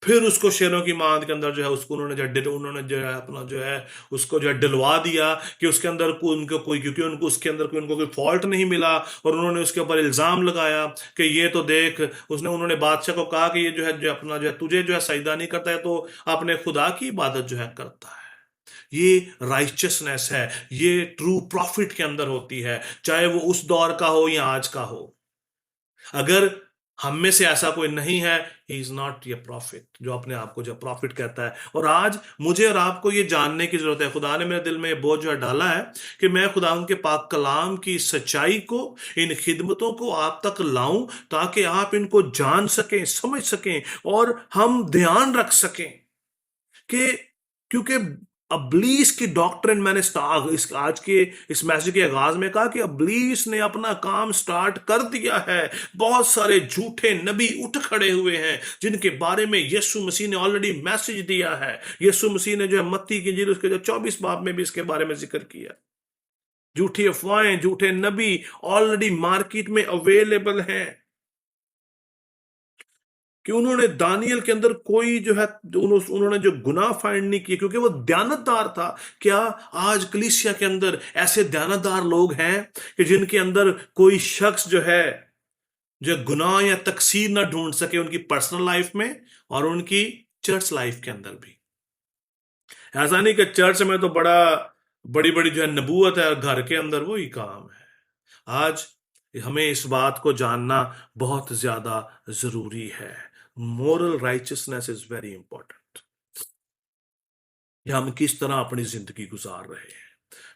A: फिर उसको शेरों की मांद के अंदर जो है उसको उन्होंने जो है अपना जो है उसको जो है डलवा दिया कि उसके अंदर उनको कोई, क्योंकि उनको उसके अंदर उनको कोई फॉल्ट नहीं मिला। और उन्होंने उसके ऊपर इल्जाम लगाया कि ये तो देख, उन्होंने बादशाह को कहा कि ये जो अपना जो है तुझे जो है सजदा नहीं करता है, तो अपने खुदा की इबादत जो है करता है। ये राइचसनेस है, ये ट्रू प्रॉफिट के अंदर होती है, चाहे वो उस दौर का हो या आज का हो। अगर हम में से ऐसा कोई नहीं है, ही इज नॉट ये प्रॉफिट जो अपने आप को जो प्रॉफिट कहता है। और आज मुझे और आपको ये जानने की जरूरत है। खुदा ने मेरे दिल में ये बोझ जो है डाला है कि मैं खुदा उनके पाक कलाम की सच्चाई को, इन खिदमतों को आप तक लाऊं, ताकि आप इनको जान सकें, समझ सकें और हम ध्यान रख सकें कि, क्योंकि अब्लीस की डॉक्ट्रिन मैंने इस आज के इस मैसेज के आगाज में कहा कि अब्लीस ने अपना काम स्टार्ट कर दिया है। बहुत सारे झूठे नबी उठ खड़े हुए हैं जिनके बारे में यीशु मसीह ने ऑलरेडी मैसेज दिया है। यीशु मसीह ने जो है मत्ती की इंजील उसके जो 24 बाब में भी इसके बारे में जिक्र किया। झूठी अफवाहें, झूठे नबी ऑलरेडी मार्केट में अवेलेबल हैं कि उन्होंने दानियल के अंदर कोई जो है उन्होंने जो गुनाह फाइंड नहीं किए, क्योंकि वो दयानतदार था। क्या आज कलीसिया के अंदर ऐसे दयानतदार लोग हैं कि जिनके अंदर कोई शख्स जो है जो गुनाह या तकसीर ना ढूंढ सके उनकी पर्सनल लाइफ में और उनकी चर्च लाइफ के अंदर भी? ऐसा नहीं कि चर्च में तो बड़ी बड़ी जो है नबूवत है और घर के अंदर वही काम है। आज हमें इस बात को जानना बहुत ज्यादा जरूरी है। Moral richness is very important. हम किस तरह अपनी जिंदगी गुजार रहे हैं।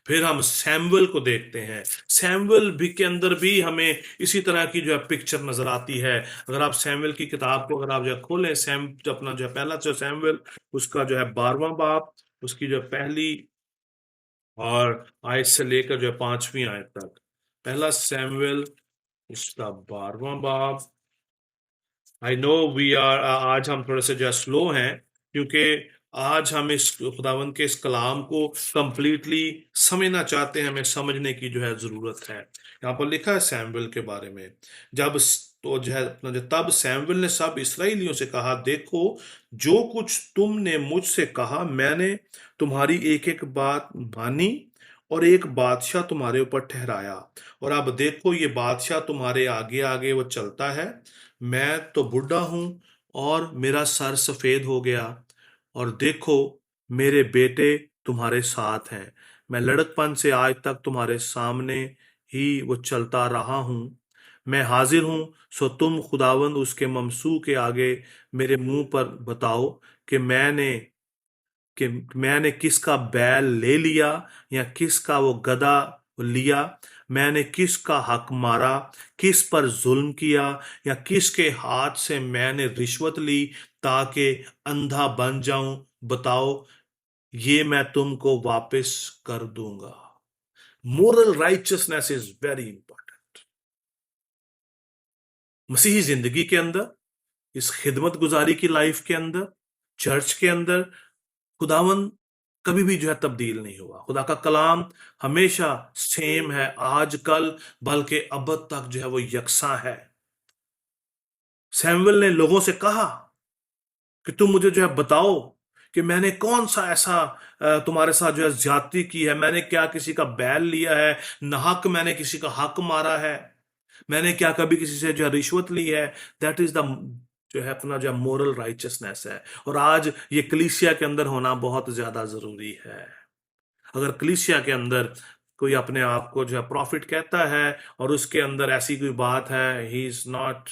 A: फिर हम सैमुअल को देखते हैं। सैमुअल भी के अंदर भी हमें इसी तरह की जो है पिक्चर नजर आती है। अगर आप सैमुअल की किताब को अगर आप जो है खोलें, जो अपना जो है पहला जो सैमुअल उसका जो है 12वां बाब उसकी जो पहली और आयत से लेकर जो है 5वीं आयत तक। पहला सैमुएल उसका 12वां बाब। आई नो वी आर, आज हम थोड़े से जो है स्लो हैं, क्योंकि आज हम इस खुदावंद के इस कलाम को कंप्लीटली समझना चाहते हैं, हमें समझने की जो है जरूरत है। यहाँ पर लिखा है सैमुएल के बारे में, जब तो जो है अपना जो तब सैमुएल ने सब इसराइलियों से कहा, देखो जो कुछ तुमने मुझसे कहा मैंने तुम्हारी एक एक बात मानी, और एक बादशाह तुम्हारे ऊपर ठहराया, और अब देखो ये बादशाह तुम्हारे आगे आगे वो चलता है। मैं तो बूढ़ा हूं और मेरा सर सफेद हो गया, और देखो मेरे बेटे तुम्हारे साथ हैं। मैं लड़कपन से आज तक तुम्हारे सामने ही वो चलता रहा हूं। मैं हाजिर हूं, सो तुम खुदावंद उसके ममसू के आगे मेरे मुंह पर बताओ कि मैंने किसका बैल ले लिया या किसका वो गधा लिया। मैंने किसका हक मारा, किस पर जुल्म किया, या किसके हाथ से मैंने रिश्वत ली ताकि अंधा बन जाऊं। बताओ, ये मैं तुमको वापस कर दूंगा। Moral righteousness is very important मसीही जिंदगी के अंदर, इस खिदमत गुजारी की लाइफ के अंदर, चर्च के अंदर। खुदावन कभी भी जो है तब्दील नहीं हुआ। खुदा का कलाम हमेशा सेम है, आज कल बल्कि अब तक जो है वो यकसा है। सैमुएल ने लोगों से कहा कि तुम मुझे जो है बताओ कि मैंने कौन सा ऐसा तुम्हारे साथ जो है ज्यादती की है। मैंने क्या किसी का बैल लिया है, नाहक मैंने किसी का हक मारा है, मैंने क्या कभी किसी से जो है रिश्वत ली है। दैट इज द जो है अपना जो मोरल राइचियसनेस है। और आज ये कलीसिया के अंदर होना बहुत ज्यादा जरूरी है। अगर कलीसिया के अंदर कोई अपने आप को जो है प्रॉफिट कहता है और उसके अंदर ऐसी कोई बात है, ही इज नॉट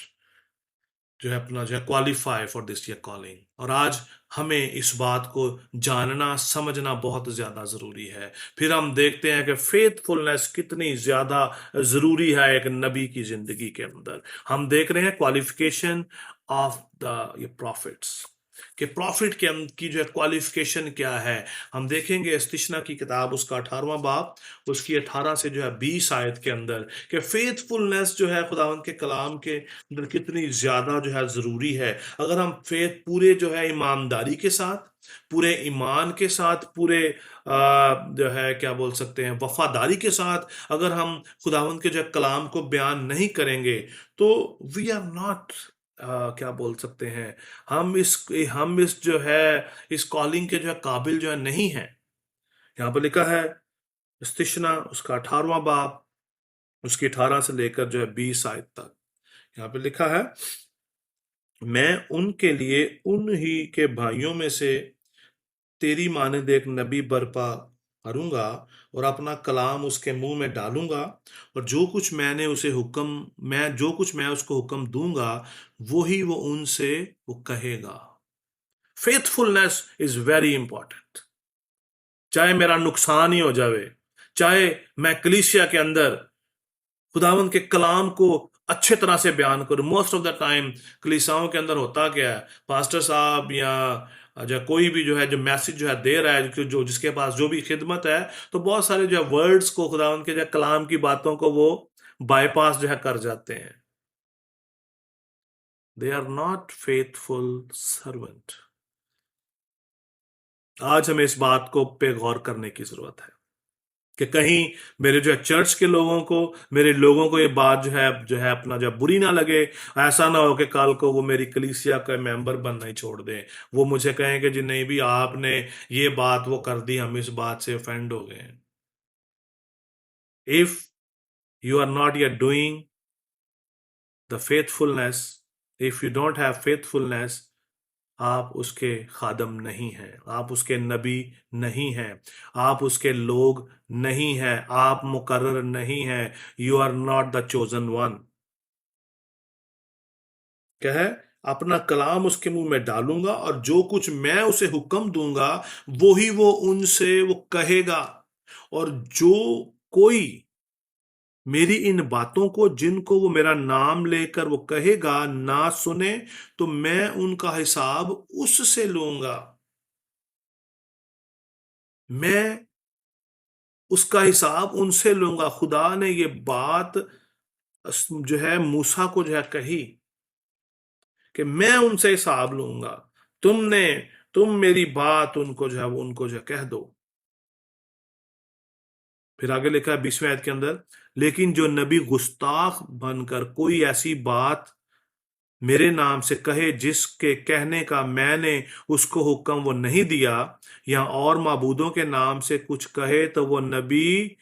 A: जो है अपना जो है qualify for this year calling. और आज हमें इस बात को जानना समझना बहुत ज्यादा जरूरी है। फिर हम देखते हैं कि फेथफुलनेस कितनी ज्यादा जरूरी है एक नबी की जिंदगी के अंदर। हम देख रहे हैं क्वालिफिकेशन ऑफ द ये प्रॉफिट्स, कि प्रॉफिट की जो है क्वालिफिकेशन क्या है। हम देखेंगे इस्तिशना की किताब उसका 18वां बाब उसकी 18 से जो है 20 आयत के अंदर, कि फेथफुलनेस जो है खुदावंद के कलाम के अंदर कितनी ज्यादा जो है जरूरी है। अगर हम फेथ पूरे जो है ईमानदारी के साथ, पूरे ईमान के साथ, पूरे जो है क्या बोल सकते हैं वफादारी के साथ अगर हम खुदावंद के जो है कलाम को बयान नहीं करेंगे, तो वी आर नॉट क्या बोल सकते हैं, हम इस जो है इस कॉलिंग के जो है काबिल जो है नहीं है। यहाँ पर लिखा है इस्तिशना उसका 18वां बाब उसकी 18 से लेकर जो है 20 आयत तक। यहाँ पे लिखा है, मैं उनके लिए उन ही के भाइयों में से तेरी मानद एक नबी बर्पा करूंगा, और अपना कलाम उसके मुंह में डालूंगा, और जो कुछ मैं उसको हुक्म दूंगा वो ही वो उनसे वो कहेगा। Faithfulness is very important. चाहे मेरा नुकसान ही हो जावे, चाहे मैं कलीसिया के अंदर खुदावंद के कलाम को अच्छे तरह से बयान करूं। मोस्ट ऑफ द टाइम कलीसियाओं के अंदर होता क्या है, पास्टर साहब या जो कोई भी जो है जो मैसेज जो है दे रहा है, जो जिसके पास जो भी खिदमत है, तो बहुत सारे जो है वर्ड्स को खुदावंद के जो है कलाम की बातों को वो बाईपास जो है कर जाते हैं। They are not faithful servant. आज हमें इस बात को पे गौर करने की जरूरत है कि कहीं मेरे जो है चर्च के लोगों को, मेरे लोगों को ये बात जो है अपना जो है बुरी ना लगे। ऐसा ना हो कि कल को वो मेरी कलीसिया का मेंबर बनना ही छोड़ दें, वो मुझे कहें कि जी नहीं भी आपने ये बात वो कर दी, हम इस बात से ऑफेंड हो गए। If you are not yet doing the faithfulness, if you don't have faithfulness, आप उसके खादम नहीं हैं, आप उसके नबी नहीं हैं, आप उसके लोग नहीं हैं, आप मुकर्रर नहीं हैं। You are not the chosen one. क्या है, अपना कलाम उसके मुंह में डालूंगा और जो कुछ मैं उसे हुक्म दूंगा वो ही वो उनसे वो कहेगा। और जो कोई मेरी इन बातों को जिनको वो मेरा नाम लेकर वो कहेगा ना सुने, तो मैं उनका हिसाब उससे लूंगा। मैं उसका हिसाब उनसे लूंगा। खुदा ने ये बात जो है मूसा को जो है कही कि मैं उनसे हिसाब लूंगा। तुम मेरी बात उनको जो है उनको जो है कह दो। फिर आगे लिखा है 20वें आयत के अंदर, लेकिन जो नबी गुस्ताख बनकर कोई ऐसी बात मेरे नाम से कहे जिसके कहने का मैंने उसको हुक्म वो नहीं दिया, या और माबूदों के नाम से कुछ कहे, तो वो नबी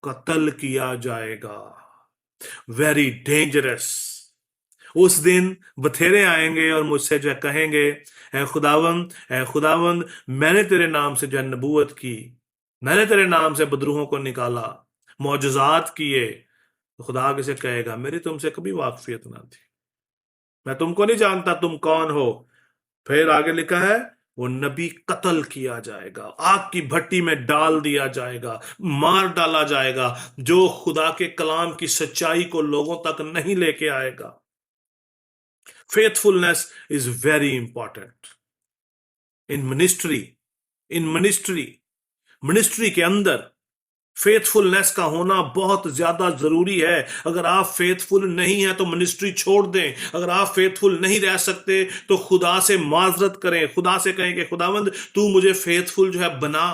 A: कत्ल किया जाएगा। Very dangerous. उस दिन बथेरे आएंगे और मुझसे जो है कहेंगे, ए खुदावंद, मैंने तेरे नाम से जो है नबूवत की, मैंने तेरे नाम से बदरूहों को निकाला, मौजज़ात किए। तो खुदा आगे से कहेगा, मेरी तुमसे कभी वाकफियत ना थी, मैं तुमको नहीं जानता तुम कौन हो। फिर आगे लिखा है, वो नबी कत्ल किया जाएगा, आग की भट्टी में डाल दिया जाएगा, मार डाला जाएगा, जो खुदा के कलाम की सच्चाई को लोगों तक नहीं लेके आएगा। Faithfulness is very important in ministry. In ministry ministry के अंदर फेथफुलनेस का होना बहुत ज्यादा जरूरी है। अगर आप फेथफुल नहीं है तो मिनिस्ट्री छोड़ दें। अगर आप फेथफुल नहीं रह सकते तो खुदा से माजरत करें, खुदा से कहें कि खुदावंद तू मुझे फेथफुल जो है बना।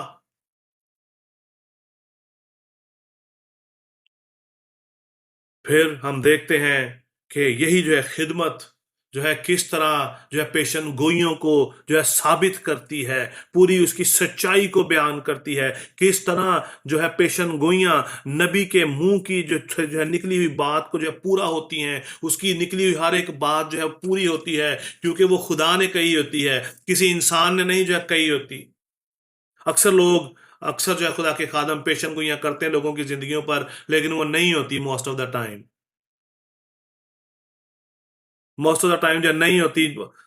A: फिर हम देखते हैं कि यही जो है खिदमत जो है किस तरह जो है पेशन गोइयों को जो है साबित करती है, पूरी उसकी सच्चाई को बयान करती है। किस तरह जो है पेशन गोइयां नबी के मुंह की जो है निकली हुई बात को जो है पूरा होती हैं, उसकी निकली हुई हर एक बात जो है पूरी होती है, क्योंकि वो खुदा ने कही होती है, किसी इंसान ने नहीं जो है कही होती। अक्सर जो है खुदा के खादम पेशन गोइयां करते हैं लोगों की जिंदगियों पर, लेकिन वो नहीं होती most of the time. Most of the time जो नहीं होती।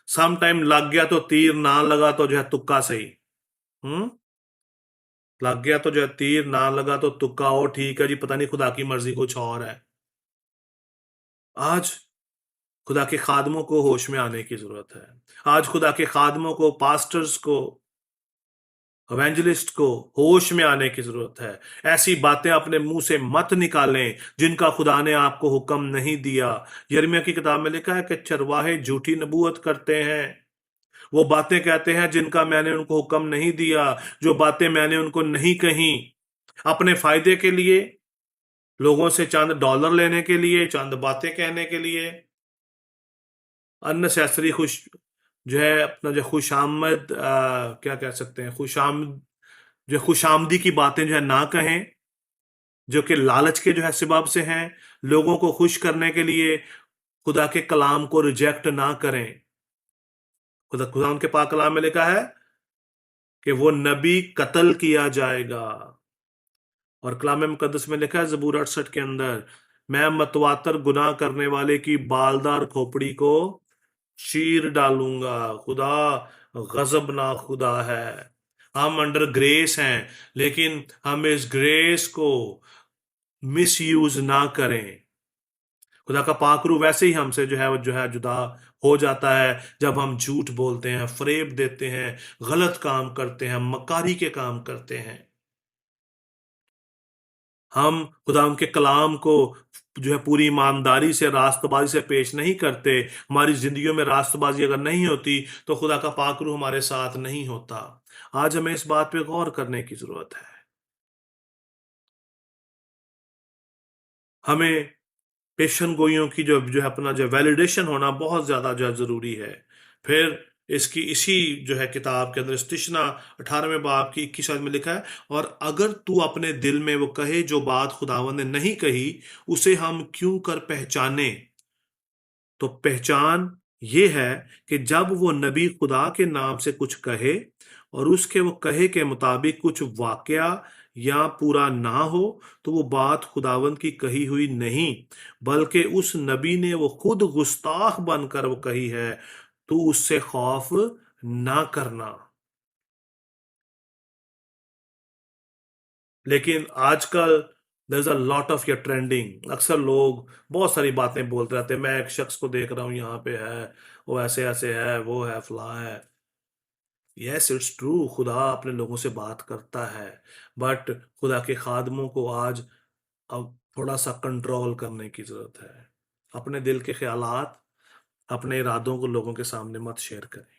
A: सम टाइम लग गया तो तीर, ना लगा तो जो है तुक्का सही। हम्म। लग गया तो जो है तीर, ना लगा तो तुक्का। हो ठीक है जी, पता नहीं खुदा की मर्जी कुछ और है। आज खुदा के खादमों को होश में आने की जरूरत है। आज खुदा के खादमों को, पास्टर्स को, इवेंजलिस्ट को होश में आने की जरूरत है। ऐसी बातें अपने मुंह से मत निकालें जिनका खुदा ने आपको हुक्म नहीं दिया। यिर्मयाह की किताब में लिखा है कि चरवाहे झूठी नबूवत करते हैं, वो बातें कहते हैं जिनका मैंने उनको हुक्म नहीं दिया, जो बातें मैंने उनको नहीं कही, अपने फायदे के लिए, लोगों से चंद डॉलर लेने के लिए, चंद बातें कहने के लिए। अननेसेसरी खुश जो है अपना जो खुशामद क्या कह सकते हैं, खुशामदी की बातें जो है ना कहें, जो कि लालच के जो है सबब से हैं। लोगों को खुश करने के लिए खुदा के कलाम को रिजेक्ट ना करें। खुदा खुदा उनके पाक कलाम में लिखा है कि वो नबी कत्ल किया जाएगा। और कलाम मुकद्दस में लिखा है ज़बूर 68 के अंदर, मैं मतवातर गुनाह करने वाले की बालदार खोपड़ी को चीर डालूंगा। खुदा गजबनाक खुदा है। हम अंडर ग्रेस हैं, लेकिन हम इस ग्रेस को मिस यूज ना करें। खुदा का पाकरू वैसे ही हमसे जो है जुदा हो जाता है जब हम झूठ बोलते हैं, फरेब देते हैं, गलत काम करते हैं, मकारी के काम करते हैं। हम खुदा उनके कलाम को जो है पूरी ईमानदारी से, रास्तबाजी से पेश नहीं करते। हमारी जिंदगियों में रास्तबाजी अगर नहीं होती तो खुदा का पाकरू हमारे साथ नहीं होता। आज हमें इस बात पे गौर करने की जरूरत है। हमें पेशन गोइयों की जो है अपना जो वैलिडेशन होना बहुत ज्यादा जो है जरूरी है। फिर इसकी इसी जो है किताब के अंदर इस्तिशना 18वें बाब की 21 आयत में लिखा है, और अगर तू अपने दिल में वो कहे जो बात खुदावंद ने नहीं कही, उसे हम क्यों कर पहचाने। तो पहचान ये है कि जब वो नबी खुदा के नाम से कुछ कहे और उसके वो कहे के मुताबिक कुछ वाकया या पूरा ना हो, तो वो बात खुदावंद की कही हुई नहीं, बल्कि उस नबी ने वो खुद गुस्ताख बनकर वो कही है। तो उससे खौफ ना करना। लेकिन आजकल there is a lot of your trending. अक्सर लोग बहुत सारी बातें बोलते रहते हैं। मैं एक शख्स को देख रहा हूं यहाँ पे है, वो ऐसे ऐसे है, वो है, फला है। यस इट्स ट्रू, खुदा अपने लोगों से बात करता है, बट खुदा के खादमों को आज अब थोड़ा सा कंट्रोल करने की जरूरत है। अपने दिल के ख्यालात, अपने इरादों को लोगों के सामने मत शेयर करें।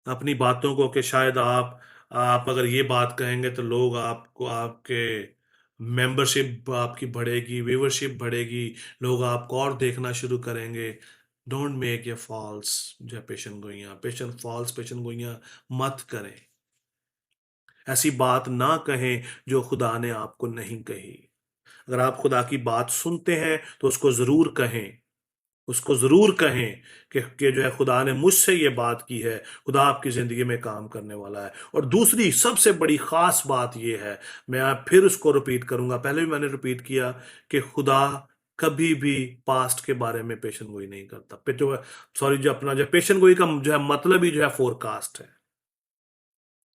A: अपनी बातों को कि शायद आप अगर ये बात कहेंगे तो लोग आपको, आपके मेंबरशिप आपकी बढ़ेगी, व्यूवरशिप बढ़ेगी, लोग आपको और देखना शुरू करेंगे। डोंट मेक ये फॉल्स जो है पेशन गोइयां मत करें। ऐसी बात ना कहें जो खुदा ने आपको नहीं कही। अगर आप खुदा की बात सुनते हैं तो उसको जरूर कहें, उसको जरूर कहें कि जो है खुदा ने मुझसे ये बात की है, खुदा आपकी जिंदगी में काम करने वाला है। और दूसरी सबसे बड़ी खास बात ये है, मैं आप फिर उसको रिपीट करूंगा, पहले भी मैंने रिपीट किया, कि खुदा कभी भी पास्ट के बारे में पेशन गोई नहीं करता। जो सॉरी, जो अपना जो पेशन गोई का जो है मतलब ही जो है फोरकास्ट है।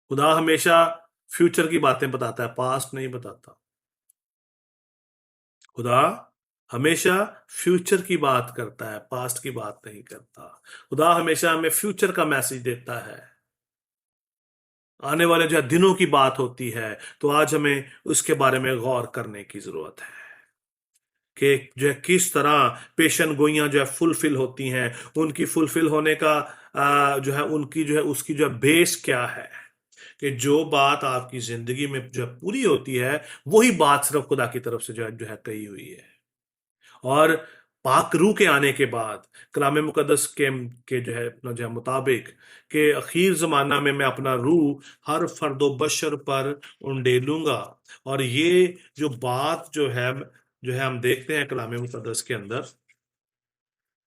A: खुदा हमेशा फ्यूचर की बातें बताता है, पास्ट नहीं बताता। खुदा हमेशा फ्यूचर की बात करता है, पास्ट की बात नहीं करता। खुदा हमेशा हमें फ्यूचर का मैसेज देता है, आने वाले जो है दिनों की बात होती है। तो आज हमें उसके बारे में गौर करने की जरूरत है कि जो है किस तरह पेशन गोइयां जो है फुलफिल होती हैं, उनकी फुलफिल होने का जो है उनकी जो है उसकी जो है बेस क्या है, कि जो बात आपकी जिंदगी में जो है पूरी होती है, वही बात सिर्फ खुदा की तरफ से जो है कही हुई है। और पाक रूह के आने के बाद कलाम मुकद्दस के जो है मुताबिक के आखिर जमाना में मैं अपना रूह हर फर्दो बशर पर उंडेलूंगा। और ये जो बात जो है हम देखते हैं कलाम मुकद्दस के अंदर,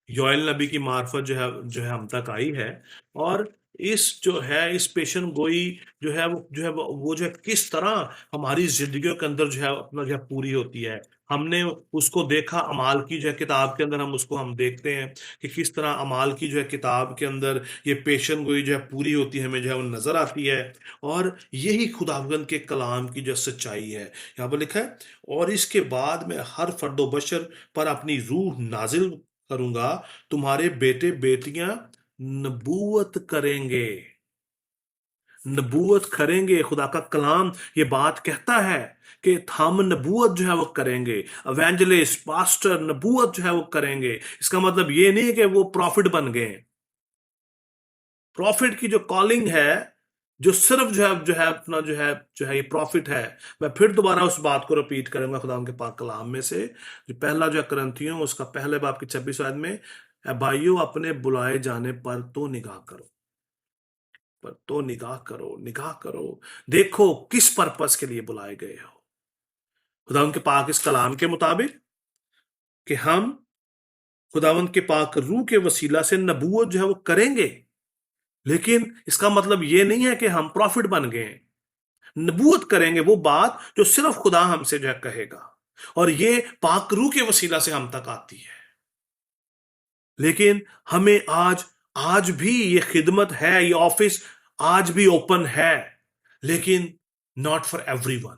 A: योएल नबी की मार्फत जो है हम तक आई है। और इस पेशन गोई जो है किस तरह हमारी जिंदगियों के अंदर जो है अपना जो है पूरी होती है। हमने उसको देखा अमाल की जो है किताब के अंदर, हम देखते हैं कि किस तरह अमाल की जो है किताब के अंदर ये पेशन गोई जो है पूरी होती है, हमें जो है वो नजर आती है। और यही खुदावंद के कलाम की जो सच्चाई है, यहाँ पर लिखा है, और इसके बाद मैं हर फर्दो बशर पर अपनी रूह नाजिल करूंगा, तुम्हारे बेटे बेटियां नबूवत करेंगे, नबूवत करेंगे। खुदा का कलाम ये बात कहता है कि हम नबूवत जो है वो करेंगे, एवेंजलिस्ट पास्टर नबूवत जो है वो करेंगे। इसका मतलब ये नहीं है कि वो प्रॉफिट बन गए। प्रॉफिट की जो कॉलिंग है, जो सिर्फ जो है अपना जो है ये प्रॉफिट है। मैं फिर दोबारा उस बात को रिपीट करूंगा खुदा उनके पाक कलाम में से, जो पहला जो है करंथियों उसका पहले बाब की 26 आयत में, "ऐ भाइयों, अपने बुलाए जाने पर तो निगाह करो, पर तो निगाह करो, निगाह करो, देखो किस पर्पस के लिए बुलाए गए हो।" खुदा उनके पाक इस कलाम के मुताबिक कि हम खुदावंत के पाक रूह के वसीला से नबूवत जो है वो करेंगे। लेकिन इसका मतलब ये नहीं है कि हम प्रॉफिट बन गए। नबूवत करेंगे वो बात जो सिर्फ खुदा हमसे जो है कहेगा, और ये पाक रूह के वसीला से हम तक आती है। लेकिन हमें आज आज भी ये खिदमत है, ये ऑफिस आज भी ओपन है, लेकिन not for everyone.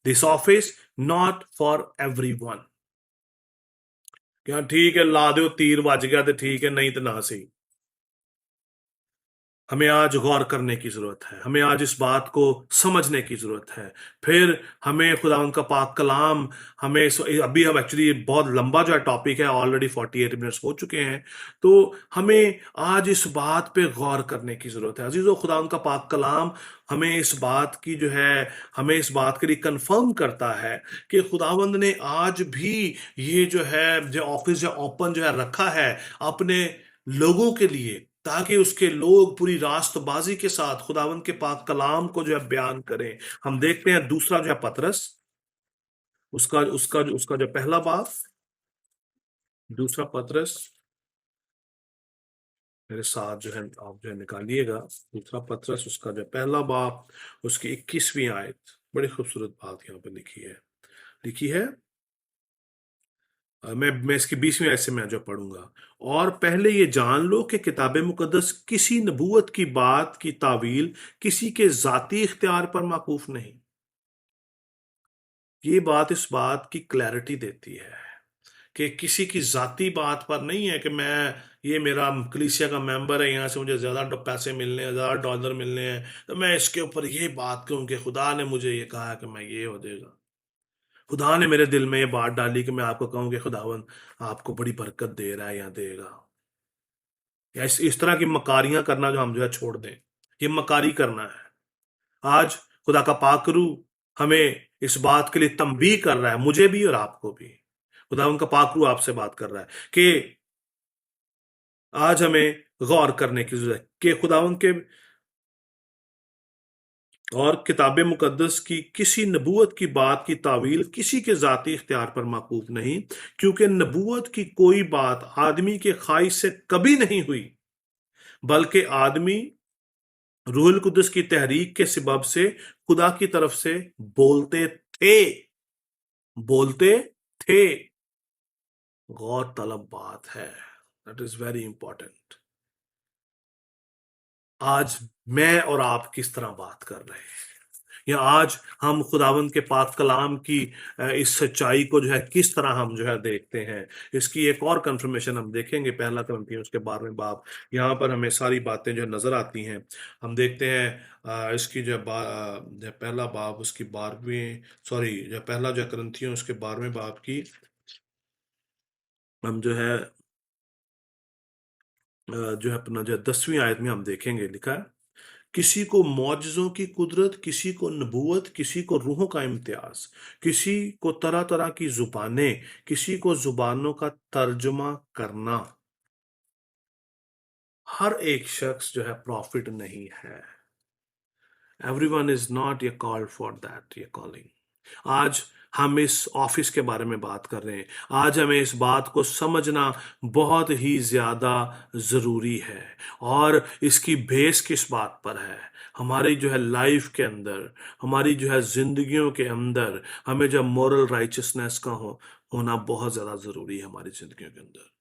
A: This office not for everyone. क्या ठीक है, ला दो तीर बज गया तो ठीक है, नहीं तो ना सही। हमें आज गौर करने की जरूरत है, हमें आज इस बात को समझने की जरूरत है। फिर हमें खुदा उनका पाक कलाम, अभी हम एक्चुअली बहुत लंबा जो है टॉपिक है, ऑलरेडी 48 मिनट्स हो चुके हैं। तो हमें आज इस बात पे गौर करने की जरूरत है अजीजों। खुदा उनका पाक कलाम हमें इस बात के लिए कंफर्म करता है कि खुदावंद ने आज भी ये जो ऑफिस जो ओपन जो है रखा है अपने लोगों के लिए, ताकि उसके लोग पूरी रास्तबाजी के साथ खुदावंद के पाक कलाम को जो है बयान करें। हम देखते हैं दूसरा जो है पतरस, उसका जो पहला बाब, दूसरा पतरस, मेरे साथ जो है आप जो है निकालिएगा, दूसरा पतरस उसका जो पहला बाब, उसकी 21वीं आयत। बड़ी खूबसूरत बात यहाँ पे लिखी है। मैं इसकी 20वीं आयत से मैं जो पढ़ूंगा। और पहले ये जान लो कि किताब मुकद्दस किसी नबूवत की बात की तावील किसी के जाती इख्तियार पर माकूफ नहीं। ये बात इस बात की क्लैरिटी देती है कि किसी की जाती बात पर नहीं है कि मैं ये मेरा कलीसिया का मेंबर है, यहाँ से मुझे ज़्यादा पैसे मिलने हैं, ज़्यादा डॉलर मिलने हैं, तो मैं इसके ऊपर ये बात कहूँ कि खुदा ने मुझे ये कहा कि मैं ये हो देगा। खुदा ने मेरे दिल में ये बात डाली कि मैं आपको कहूँ कि खुदावन आपको बड़ी बरकत दे रहा है या देगा। या इस तरह की मकारियां करना जो हम जो है छोड़ दें, ये मकारी करना है। आज खुदा का पाकरू हमें इस बात के लिए तंबीह कर रहा है, मुझे भी और आपको भी। खुदा उनका पाकरू आपसे बात कर रहा है कि आज हमें गौर करने की जरूरत है कि खुदावन के और किताब मुकद्दस की किसी नबूवत की बात की तावील किसी के जाती इख्तियार पर मौकूफ नहीं, क्योंकि नबूवत की कोई बात आदमी के ख्वाहिश से कभी नहीं हुई, बल्कि आदमी रूहुल कुदस की तहरीक के सबब से खुदा की तरफ से बोलते थे। बोलते थे। गौर तलब बात है, दैट इज वेरी इंपॉर्टेंट। आज मैं और आप किस तरह बात कर रहे हैं, या आज हम खुदावंद के पाक कलाम की इस सच्चाई को जो है किस तरह हम जो है देखते हैं। इसकी एक और कंफर्मेशन हम देखेंगे, पहला करंथियों उसके 12वें बाब, यहाँ पर हमें सारी बातें जो नजर आती हैं। हम देखते हैं इसकी जो पहला बाब उसकी 12वीं, सॉरी जो पहला जो करंथियों उसके 12वें बाब की हम जो है जो है अपना जो 10वीं आयत में हम देखेंगे, लिखा है किसी को मौजज़ों की कुदरत, किसी को नबूवत, किसी को रूहों का इम्तियाज, किसी को तरह तरह की जुबानें, किसी को जुबानों का तर्जुमा करना। हर एक शख्स जो है प्रॉफिट नहीं है। एवरीवन इज नॉट ये कॉल्ड फॉर दैट ये कॉलिंग। आज हम इस ऑफिस के बारे में बात कर रहे हैं। आज हमें इस बात को समझना बहुत ही ज्यादा जरूरी है। और इसकी बेस किस बात पर है? हमारी जो है लाइफ के अंदर, हमारी जो है जिंदगियों के अंदर हमें जब मॉरल राइचियसनेस का होना बहुत ज्यादा जरूरी है। हमारी जिंदगियों के अंदर,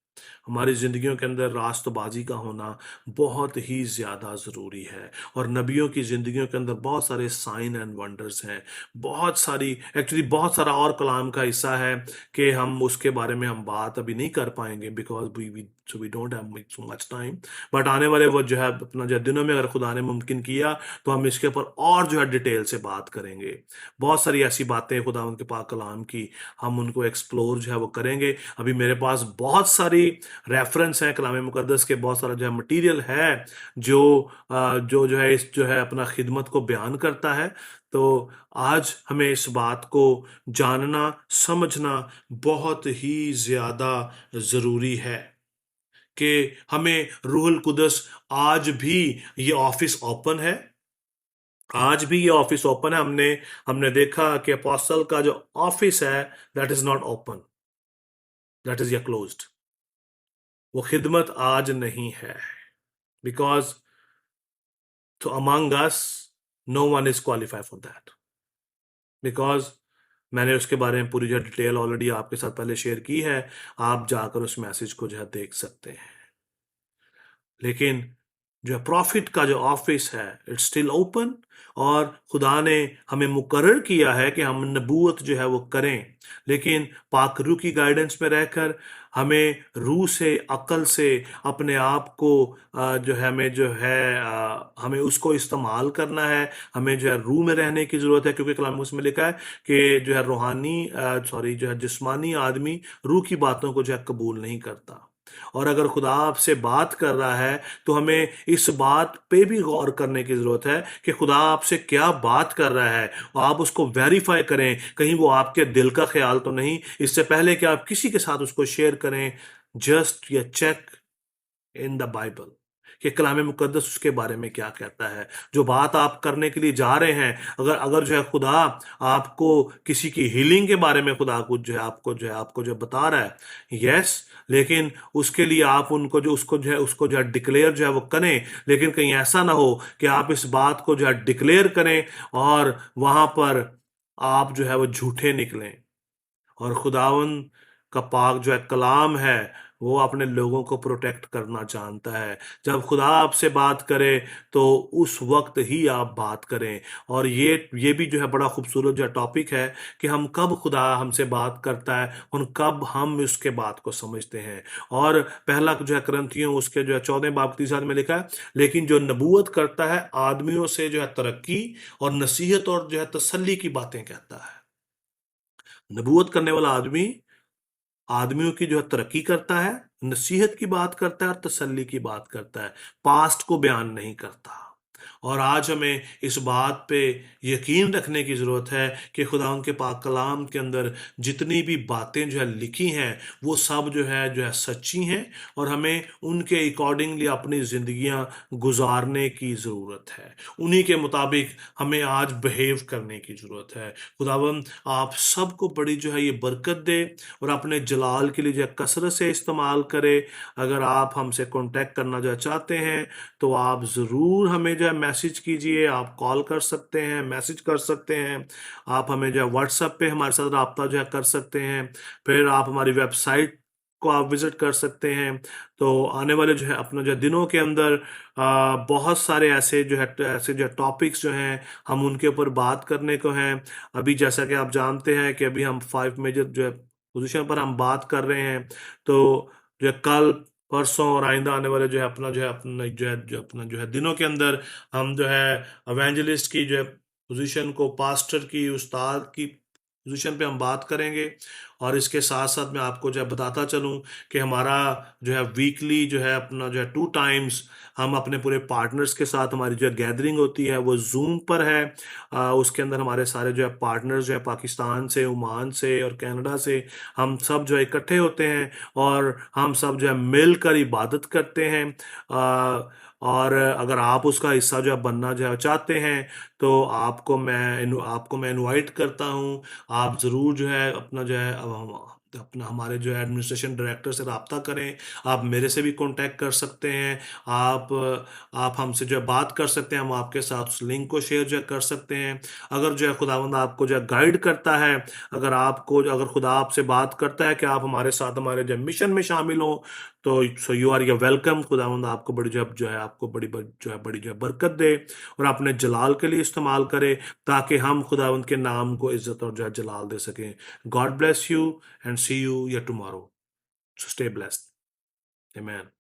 A: हमारी जिंदगियों के अंदर रास्तबाजी का होना बहुत ही ज़्यादा ज़रूरी है। और नबियों की ज़िंदगियों के अंदर बहुत सारे साइन एंड वंडर्स हैं, बहुत सारी, एक्चुअली बहुत सारा और कलाम का हिस्सा है कि हम उसके बारे में हम बात अभी नहीं कर पाएंगे, because we don't have so much time. But आने वाले वो जो है अपना जो दिनों में अगर खुदा ने मुमकिन किया तो हम इसके ऊपर और जो है डिटेल से बात करेंगे। बहुत सारी ऐसी बातें खुदा उनके पाक कलाम की, हम उनको एक्सप्लोर जो है वो करेंगे। अभी मेरे पास बहुत सारी रेफरेंस है कलाम मुकद्दस के, बहुत सारा जो है मटीरियल है जो जो है इस जो है अपना खिदमत को बयान करता है। तो आज हमें इस बात को जानना समझना बहुत ही ज्यादा जरूरी है कि हमें रूहुल कुदस, आज भी ये ऑफिस ओपन है। आज भी ये ऑफिस ओपन है। हमने हमने देखा कि अपोस्टल का जो ऑफिस है that is not open, that is या क्लोज्ड। वो खिदमत आज नहीं है, बिकॉज तो among us know one is qualify for that. Because मैंने उसके बारे में पूरी जो डिटेल ऑलरेडी आपके साथ पहले शेयर की है, आप जाकर उस मैसेज को जो है देख सकते हैं। लेकिन जो है प्रॉफिट का जो ऑफिस है इट्स स्टिल ओपन, और खुदा ने हमें मुकर्रर किया है कि हम नबूवत जो है वो करें, लेकिन पाक रूह की गाइडेंस में रहकर हमें रूह से, अकल से अपने आप को जो है हमें जो है हमें उसको इस्तेमाल करना है। हमें जो है रूह में रहने की जरूरत है, क्योंकि कलाम उसमें लिखा है कि जो है रूहानी सॉरी जो है जिस्मानी आदमी रूह की बातों को जो है कबूल नहीं करता। और अगर खुदा आपसे बात कर रहा है तो हमें इस बात पे भी गौर करने की जरूरत है कि खुदा आपसे क्या बात कर रहा है, और आप उसको वेरीफाई करें, कहीं वो आपके दिल का ख्याल तो नहीं। इससे पहले कि आप किसी के साथ उसको शेयर करें, जस्ट या चेक इन द बाइबल कि कलाम मुकद्दस उसके बारे में क्या कहता है। जो बात आप करने के लिए जा रहे हैं, अगर अगर जो है खुदा आपको किसी की हीलिंग के बारे में खुदा कुछ जो है आपको जो बता रहा है, यस, लेकिन उसके लिए आप उनको जो उसको जो है डिक्लेयर जो है वो करें। लेकिन कहीं ऐसा ना हो कि आप इस बात को जो है डिक्लेयर करें और वहां पर आप जो है वो झूठे निकलें। और खुदावन का पाक जो है कलाम है, वो अपने लोगों को प्रोटेक्ट करना जानता है। जब खुदा आपसे बात करे तो उस वक्त ही आप बात करें। और ये भी जो है बड़ा खूबसूरत जो टॉपिक है कि हम कब खुदा हमसे बात करता है और कब हम उसके बात को समझते हैं। और पहला जो है करंथियों उसके जो है 14 बाब 30 में लिखा है, लेकिन जो नबूवत करता है आदमियों से जो है तरक्की और नसीहत और जो है तसल्ली की बातें कहता है। नबूवत करने वाला आदमी आदमियों की जो है तरक्की करता है, नसीहत की बात करता है और तसल्ली की बात करता है, पास्ट को बयान नहीं करता। और आज हमें इस बात पे यकीन रखने की ज़रूरत है कि खुदा उनके पाक कलाम के अंदर जितनी भी बातें जो है लिखी हैं वो सब जो है सच्ची हैं, और हमें उनके अकॉर्डिंगली अपनी ज़िंदगियां गुजारने की ज़रूरत है। उन्हीं के मुताबिक हमें आज बिहेव करने की ज़रूरत है। खुदावन आप सबको बड़ी जो है ये बरकत दे और अपने जलाल के लिए जो है कसरत से इस्तेमाल करे। अगर आप हमसे कांटेक्ट करना जो है चाहते हैं तो आप ज़रूर हमें जो है मैसेज कीजिए। आप कॉल कर सकते हैं, मैसेज कर सकते हैं, आप हमें जो है व्हाट्सएप पे हमारे साथ रब्ता जो है कर सकते हैं। फिर आप हमारी वेबसाइट को आप विज़िट कर सकते हैं। तो आने वाले जो है अपने जो है दिनों के अंदर बहुत सारे ऐसे जो टॉपिक्स जो हैं हम उनके ऊपर बात करने को हैं। अभी जैसा कि आप जानते हैं कि अभी हम 5 मेजर जो है पोजीशन पर हम बात कर रहे हैं। तो जो है कल परसों और आइंदा आने वाले जो है अपना जो है दिनों के अंदर हम जो है एवेंजलिस्ट की जो है पोजीशन को, पास्टर की, उस्ताद की पोजीशन पे हम बात करेंगे। और इसके साथ साथ मैं आपको जो है बताता चलूं कि हमारा जो है वीकली जो है अपना जो है 2 टाइम्स हम अपने पूरे पार्टनर्स के साथ हमारी जो गैदरिंग होती है वो जूम पर है। उसके अंदर हमारे सारे जो है पार्टनर्स जो है पाकिस्तान से, ओमान से और कनाडा से, हम सब जो है इकट्ठे होते हैं और हम सब जो है मिलकर इबादत करते हैं। और अगर आप उसका हिस्सा जो है बनना जो है चाहते हैं तो आपको मैं इनवाइट करता हूँ। आप ज़रूर जो है अपना जो है अब हम अपना हमारे जो है एडमिनिस्ट्रेशन डायरेक्टर से रब्ता करें। आप मेरे से भी कांटेक्ट कर सकते हैं। आप आप हमसे जो है बात कर सकते हैं, हम आपके साथ उस लिंक को शेयर जो है कर सकते हैं। अगर जो है खुदावंद आपको जो है गाइड करता है, अगर खुदा आपसे बात करता है कि आप हमारे साथ हमारे जो मिशन में शामिल हो, तो सो यू आर ये वेलकम। खुदावंद आपको बड़ी जो है आपको बड़ी जो है बरकत दे और अपने जलाल के लिए इस्तेमाल करे, ताकि हम खुदावंद के नाम को इज्जत और जो है जलाल दे सकें। God bless you and see you या टुमारो। Stay blessed. आमेन।